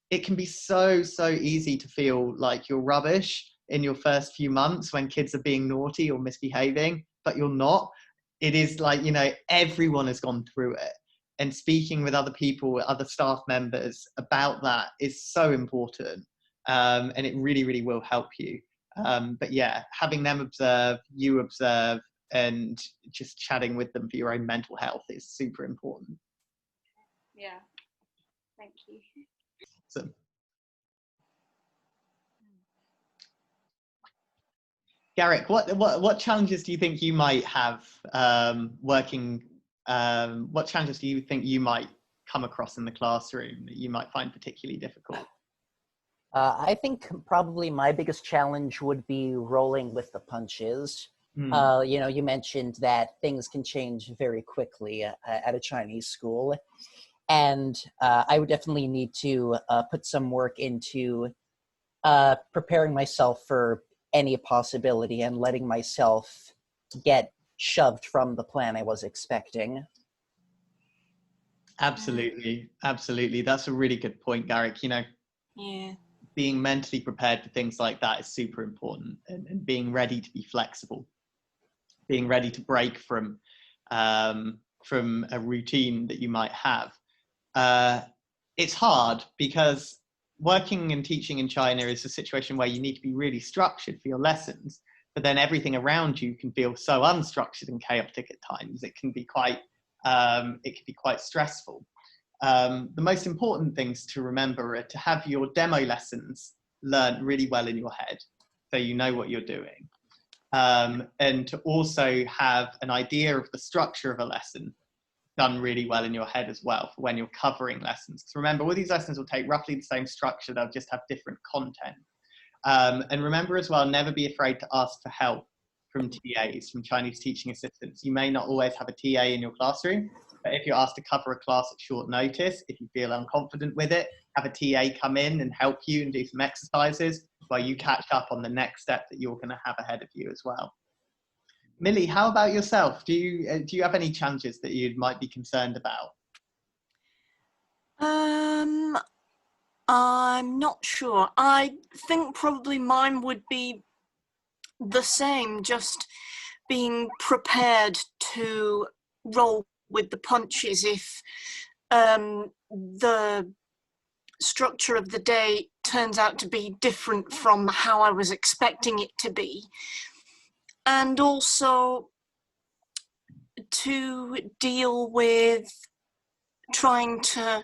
S1: It can be so easy to feel like you're rubbish in your first few months when kids are being naughty or misbehaving, but you're not. It is like, everyone has gone through it. And speaking with other people, other staff members about that is so important. And it really, really will help you. But yeah, having them observe, you observe, and just chatting with them for your own mental health is super important.
S4: Yeah, thank you.
S1: So, Garrick, what challenges do you think you might have working? What challenges do you think you might come across in the classroom that you might find particularly difficult?
S3: I think probably my biggest challenge would be rolling with the punches. You mentioned that things can change very quickly at a Chinese school. And I would definitely need to put some work into preparing myself for any possibility and letting myself get shoved from the plan I was expecting.
S1: Absolutely. That's a really good point, Garrick.
S7: Yeah.
S1: Being mentally prepared for things like that is super important, and being ready to be flexible, being ready to break from a routine that you might have. It's hard because working and teaching in China is a situation where you need to be really structured for your lessons, but then everything around you can feel so unstructured and chaotic at times. It can be quite stressful. The most important things to remember are to have your demo lessons learned really well in your head, so you know what you're doing, and to also have an idea of the structure of a lesson done really well in your head as well for when you're covering lessons. Because remember, all these lessons will take roughly the same structure, they'll just have different content. And remember as well, never be afraid to ask for help from TAs, from Chinese teaching assistants. You may not always have a TA in your classroom, but if you're asked to cover a class at short notice, if you feel unconfident with it, have a TA come in and help you and do some exercises while you catch up on the next step that you're going to have ahead of you as well. Millie, how about yourself? Do you have any challenges that you might be concerned about?
S7: I'm not sure. I think probably mine would be the same, just being prepared to roll with the punches if the structure of the day turns out to be different from how I was expecting it to be. And also to deal with trying to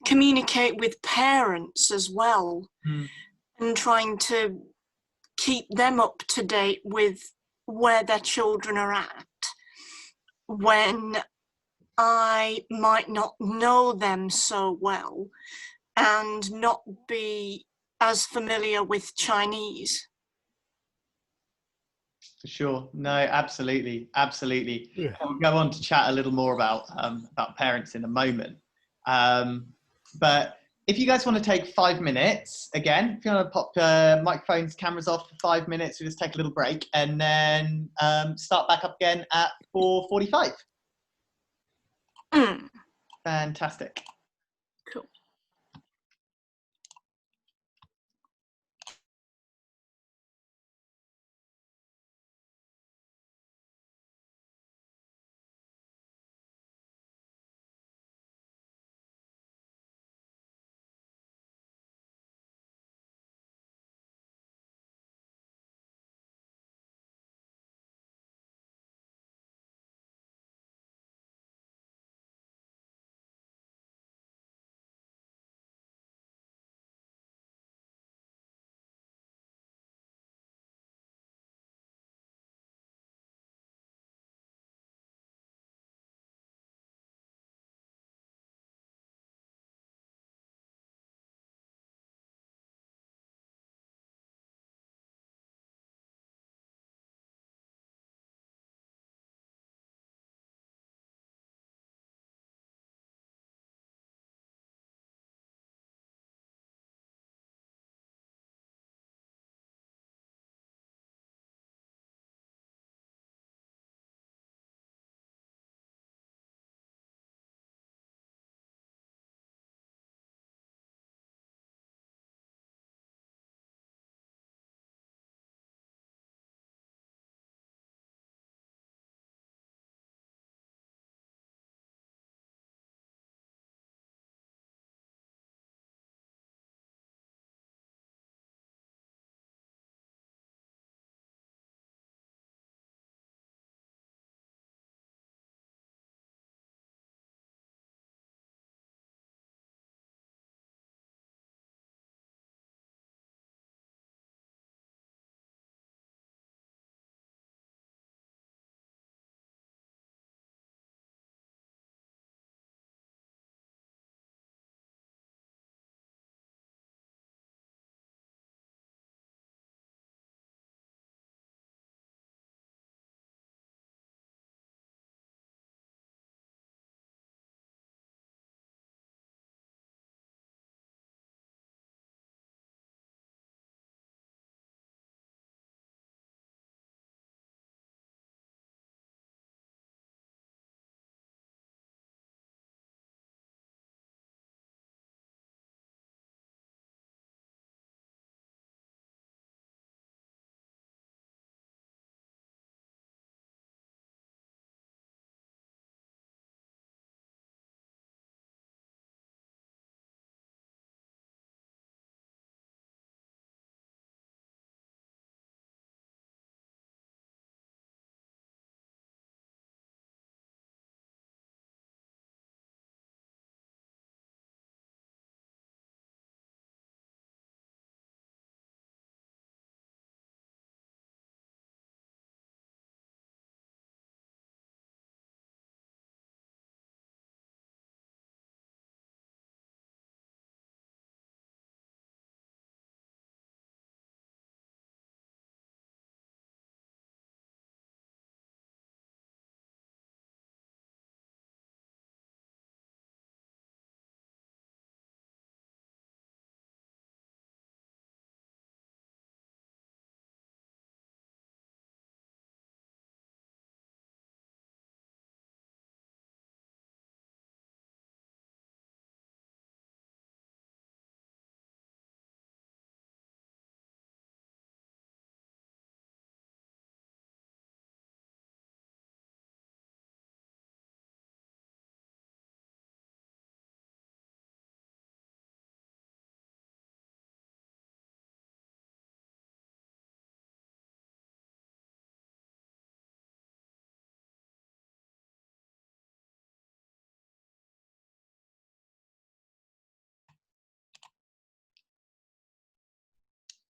S7: communicate with parents as well, and trying to keep them up to date with where their children are at when I might not know them so well and not be as familiar with Chinese.
S1: For sure. No, absolutely. Yeah. We'll go on to chat a little more about parents in a moment. But if you guys want to take 5 minutes, again, if you want to pop microphones, cameras off for 5 minutes, we'll just take a little break and then start back up again at 4:45. Fantastic.
S7: Cool.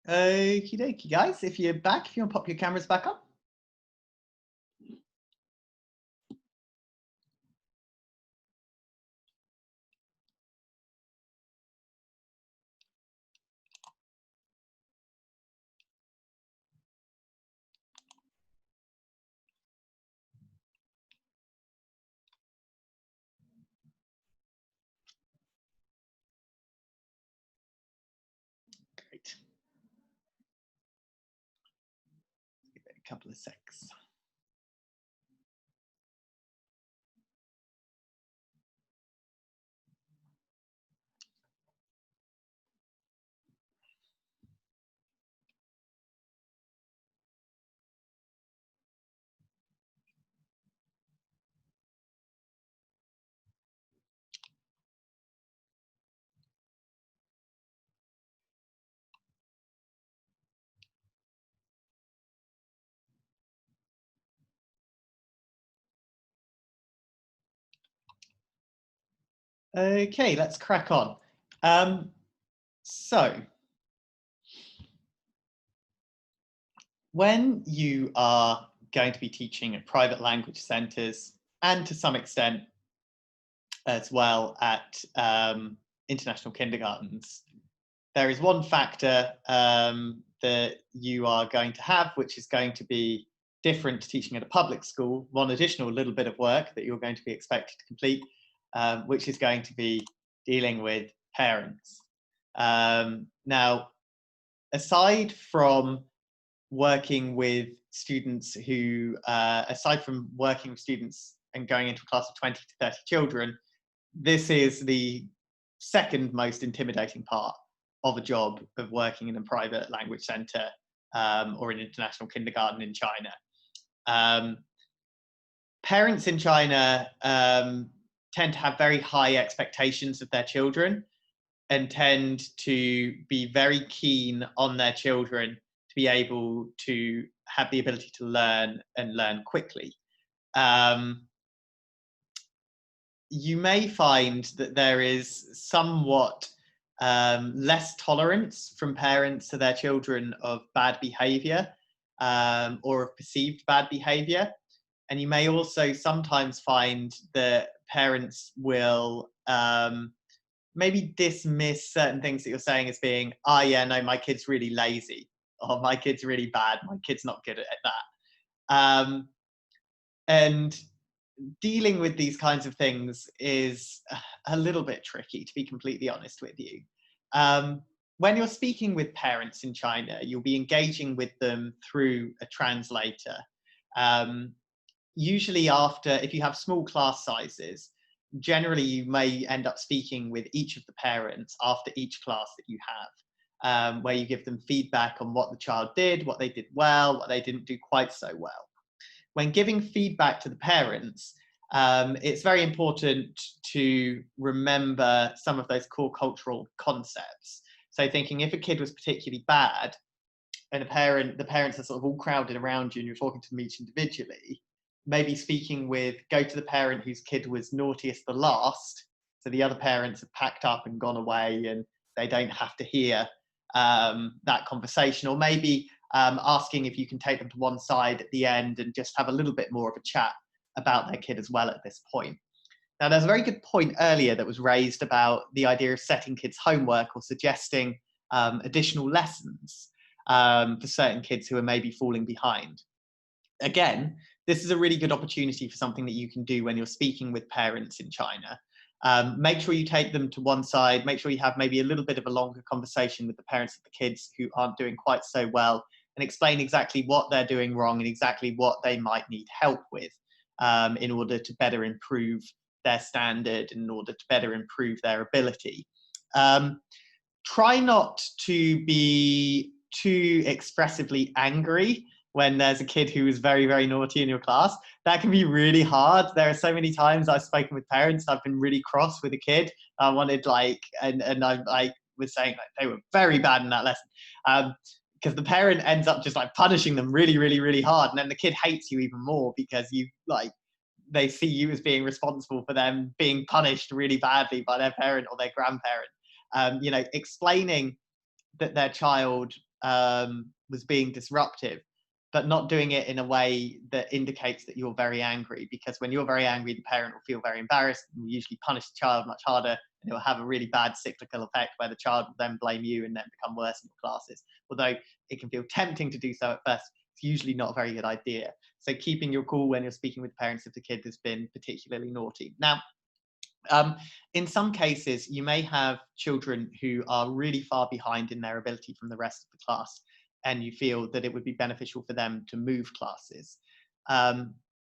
S1: Okie dokie, guys. If you're back, if you want to pop your cameras back up. couple of secs. Okay, let's crack on. So, when you are going to be teaching at private language centres, and to some extent as well at international kindergartens, there is one factor that you are going to have, which is going to be different to teaching at a public school, one additional little bit of work that you're going to be expected to complete, which is going to be dealing with parents. Now, aside from working with students who, aside from working with students and going into a class of 20 to 30 children, this is the second most intimidating part of a job of working in a private language centre or an international kindergarten in China. Parents in China tend to have very high expectations of their children and tend to be very keen on their children to be able to have the ability to learn and learn quickly. You may find that there is somewhat less tolerance from parents to their children of bad behaviour or of perceived bad behaviour. And you may also sometimes find that parents will maybe dismiss certain things that you're saying as being, yeah, no, my kid's really lazy, or my kid's really bad, my kid's not good at that. And dealing with these kinds of things is a little bit tricky, to be completely honest with you. When you're speaking with parents in China, you'll be engaging with them through a translator. Usually if you have small class sizes, generally you may end up speaking with each of the parents after each class that you have, where you give them feedback on what the child did, what they did well, what they didn't do quite so well. When giving feedback to the parents, it's very important to remember some of those core cultural concepts. So thinking if a kid was particularly bad and the parents are sort of all crowded around you and you're talking to them each individually, maybe go to the parent whose kid was naughtiest the last, so the other parents have packed up and gone away and they don't have to hear that conversation, or maybe asking if you can take them to one side at the end and just have a little bit more of a chat about their kid as well at this point. Now, there's a very good point earlier that was raised about the idea of setting kids homework or suggesting additional lessons for certain kids who are maybe falling behind. Again, this is a really good opportunity for something that you can do when you're speaking with parents in China. Make sure you take them to one side, make sure you have maybe a little bit of a longer conversation with the parents of the kids who aren't doing quite so well, and explain exactly what they're doing wrong and exactly what they might need help with in order to better improve their standard, in order to better improve their ability. Try not to be too expressively angry when there's a kid who is very, very naughty in your class. That can be really hard. There are so many times I've spoken with parents, I've been really cross with a kid. I wanted and I was saying they were very bad in that lesson. Because the parent ends up just punishing them really, really, really hard. And then the kid hates you even more because they see you as being responsible for them being punished really badly by their parent or their grandparent. Explaining that their child was being disruptive, but not doing it in a way that indicates that you're very angry, because when you're very angry, the parent will feel very embarrassed and will usually punish the child much harder, and it will have a really bad cyclical effect where the child will then blame you and then become worse in your classes. Although it can feel tempting to do so at first, it's usually not a very good idea. So keeping your cool when you're speaking with parents if the kid has been particularly naughty. Now, in some cases, you may have children who are really far behind in their ability from the rest of the class. and you feel that it would be beneficial for them to move classes.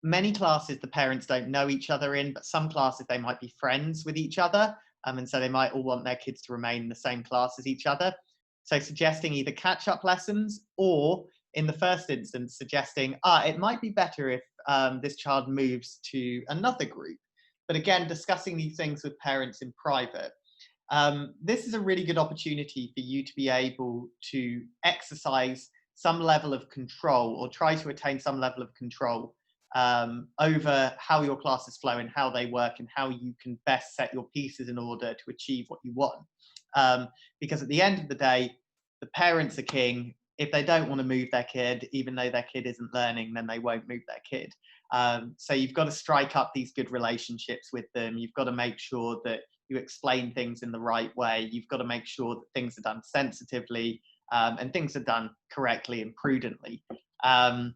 S1: Many classes the parents don't know each other in, but some classes they might be friends with each other, and so they might all want their kids to remain in the same class as each other. So suggesting either catch-up lessons, or in the first instance suggesting, it might be better if this child moves to another group. But again, discussing these things with parents in private. This is a really good opportunity for you to be able to exercise some level of control, or try to attain some level of control over how your classes flow and how they work, and how you can best set your pieces in order to achieve what you want. Because at the end of the day, the parents are king. If they don't want to move their kid, even though their kid isn't learning, then they won't move their kid. So you've got to strike up these good relationships with them. You've got to make sure that you explain things in the right way. You've got to make sure that things are done sensitively, and things are done correctly and prudently. Now,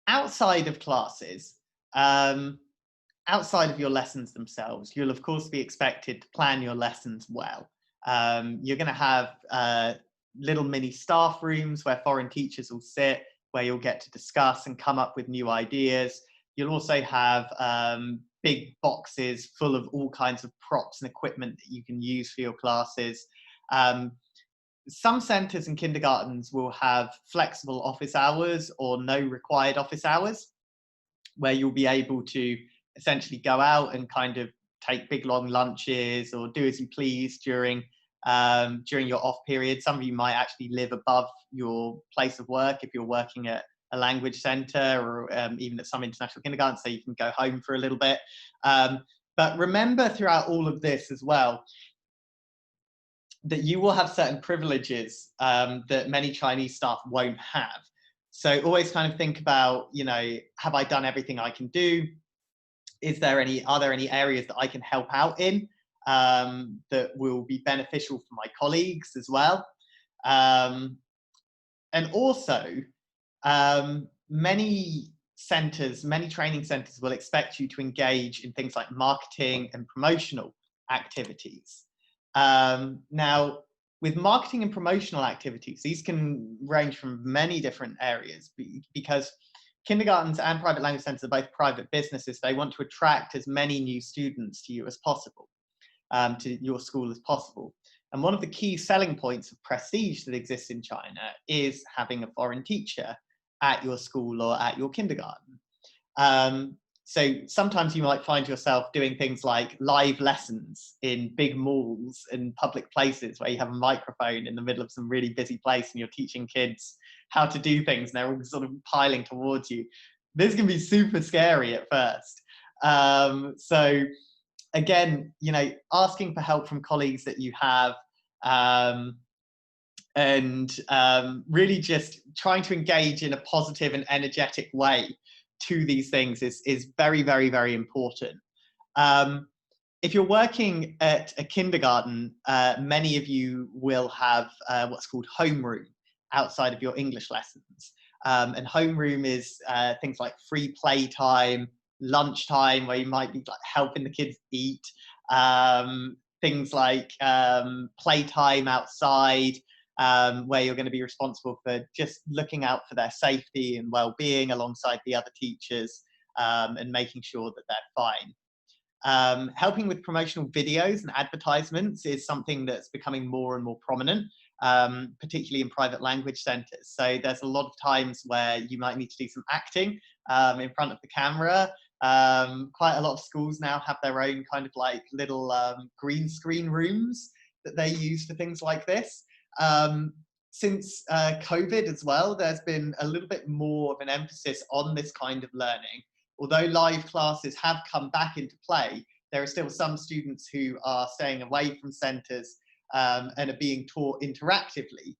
S1: outside of classes, outside of your lessons themselves, you'll of course be expected to plan your lessons well. You're going to have little mini staff rooms where foreign teachers will sit, where you'll get to discuss and come up with new ideas. You'll also have big boxes full of all kinds of props and equipment that you can use for your classes. Some centres and kindergartens will have flexible office hours or no required office hours, where you'll be able to essentially go out and kind of take big long lunches or do as you please during your off period. Some of you might actually live above your place of work if you're working at a language centre, or even at some international kindergarten, so you can go home for a little bit. But remember throughout all of this as well, that you will have certain privileges that many Chinese staff won't have. So always kind of think about, have I done everything I can do? Are there any areas that I can help out in that will be beneficial for my colleagues as well? And also, many training centres will expect you to engage in things like marketing and promotional activities. Now, with marketing and promotional activities, these can range from many different areas, because kindergartens and private language centres are both private businesses. They want to attract as many new students to you as possible, to your school as possible. And one of the key selling points of prestige that exists in China is having a foreign teacher at your school or at your kindergarten. So sometimes you might find yourself doing things like live lessons in big malls and public places where you have a microphone in the middle of some really busy place and you're teaching kids how to do things and they're all sort of piling towards you. This can be super scary at first. So again, asking for help from colleagues that you have, and really just trying to engage in a positive and energetic way to these things is very, very, very important. If you're working at a kindergarten, many of you will have what's called homeroom outside of your English lessons. And homeroom is things like free playtime, lunchtime, where you might be like helping the kids eat, things like playtime outside, where you're going to be responsible for just looking out for their safety and well-being alongside the other teachers, and making sure that they're fine. Helping with promotional videos and advertisements is something that's becoming more and more prominent, particularly in private language centres. So there's a lot of times where you might need to do some acting in front of the camera. Quite a lot of schools now have their own kind of like little green screen rooms that they use for things like this. Since COVID as well, there's been a little bit more of an emphasis on this kind of learning. Although live classes have come back into play, there are still some students who are staying away from centres and are being taught interactively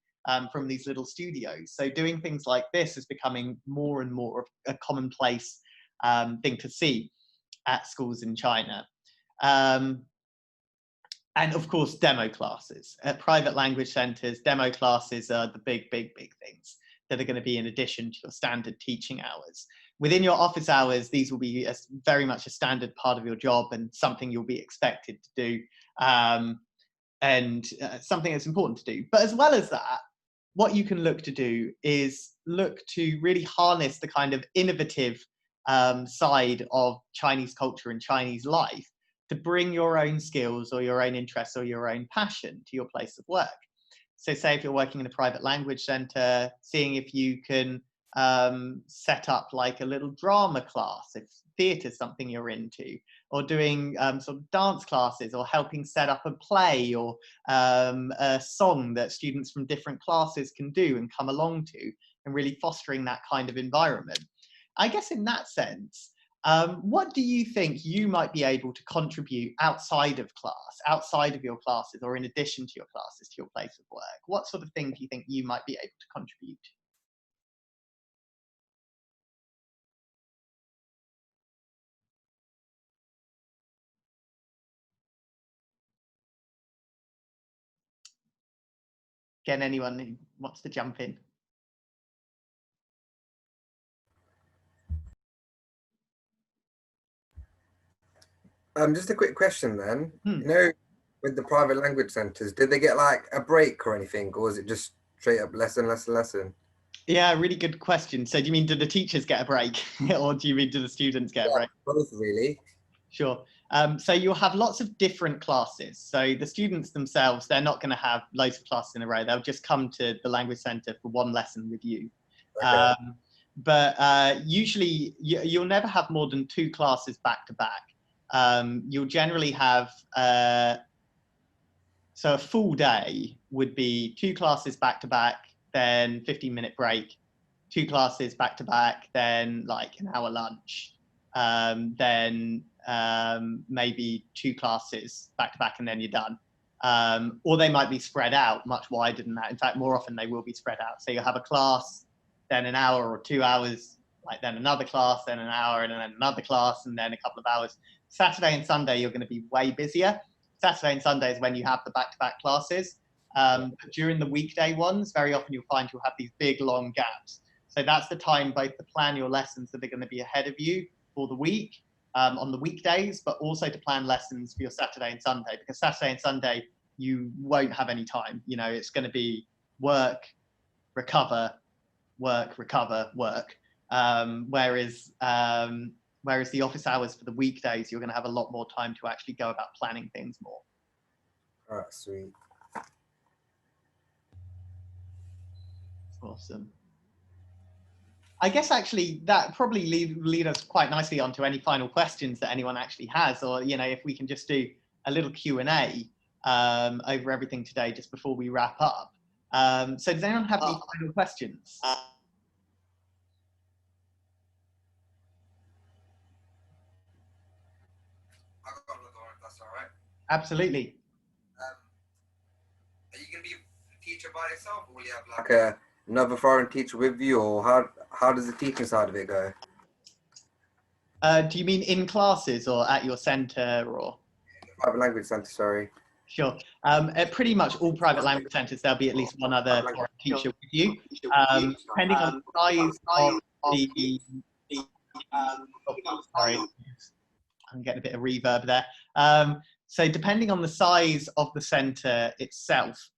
S1: from these little studios. So doing things like this is becoming more and more of a commonplace thing to see at schools in China. And of course, demo classes. At private language centres, demo classes are the big, big, big things that are going to be in addition to your standard teaching hours. Within your office hours, these will be very much a standard part of your job and something you'll be expected to do, and something that's important to do. But as well as that, what you can look to do is look to really harness the kind of innovative side of Chinese culture and Chinese life to bring your own skills or your own interests or your own passion to your place of work. So say if you're working in a private language center, seeing if you can set up like a little drama class, if theatre is something you're into, or doing sort of dance classes, or helping set up a play or a song that students from different classes can do and come along to, and really fostering that kind of environment. I guess in that sense, what do you think you might be able to contribute outside of class, outside of your classes, or in addition to your classes, to your place of work? What sort of thing do you think you might be able to contribute? Again, anyone who wants to jump in?
S2: Just a quick question then.
S1: Hmm.
S2: You know, with the private language centers, did they get like a break or anything, or was it just straight up lesson?
S1: Yeah, really good question. So do you mean, do the teachers get a break or do you mean, do the students get a break?
S2: Both really.
S1: Sure. So you'll have lots of different classes. So the students themselves, they're not going to have loads of classes in a row. They'll just come to the language center for one lesson with you.
S2: Okay.
S1: But usually you'll never have more than 2 classes back to back. You'll generally have, so a full day would be 2 classes back to back, then 15-minute break, 2 classes back to back, then like an hour lunch, then maybe 2 classes back to back, and then you're done. Or they might be spread out much wider than that. In fact, more often they will be spread out. So you'll have a class, then an hour or 2 hours, like then another class, then an hour, and then another class, and then a couple of hours. Saturday and Sunday, you're going to be way busier. Saturday and Sunday is when you have the back-to-back classes. But during the weekday ones, very often you'll find you'll have these big, long gaps. So that's the time both to plan your lessons that are going to be ahead of you for the week on the weekdays, but also to plan lessons for your Saturday and Sunday, because Saturday and Sunday, you won't have any time. You know, it's going to be work, recover, work, recover, work. Whereas the office hours for the weekdays, you're going to have a lot more time to actually go about planning things more.
S2: All right, sweet.
S1: Awesome. I guess actually that probably lead us quite nicely onto any final questions that anyone actually has, or, you know, if we can just do a little Q&A over everything today just before we wrap up. So does anyone have any final questions?
S2: That's all right.
S1: Absolutely.
S2: Are you going to be a teacher by yourself, or will you have like another foreign teacher with you, or how does the teaching side of it go?
S1: Do you mean in classes or at your centre, or?
S2: Private language centre, sorry.
S1: Sure. At pretty much all private language centres, there'll be at least one other foreign teacher with you. Depending on the size of the sorry, I'm getting a bit of reverb there. So depending on the size of the centre itself,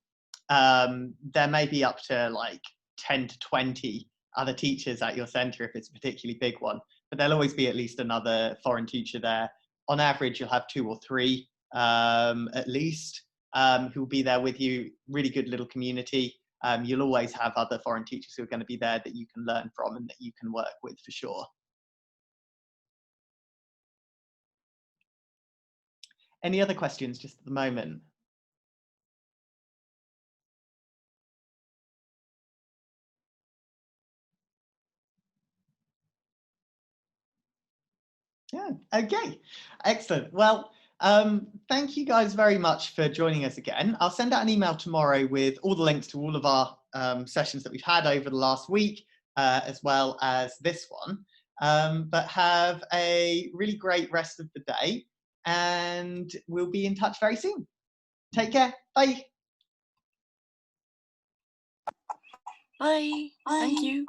S1: there may be up to like 10 to 20 other teachers at your centre if it's a particularly big one, but there'll always be at least another foreign teacher there. On average, you'll have 2 or 3 at least who will be there with you. Really good little community. You'll always have other foreign teachers who are going to be there that you can learn from and that you can work with for sure. Any other questions just at the moment? Yeah, okay, excellent. Well, thank you guys very much for joining us again. I'll send out an email tomorrow with all the links to all of our sessions that we've had over the last week, as well as this one. But have a really great rest of the day, and we'll be in touch very soon. Take care. Bye.
S7: Bye. Thank you.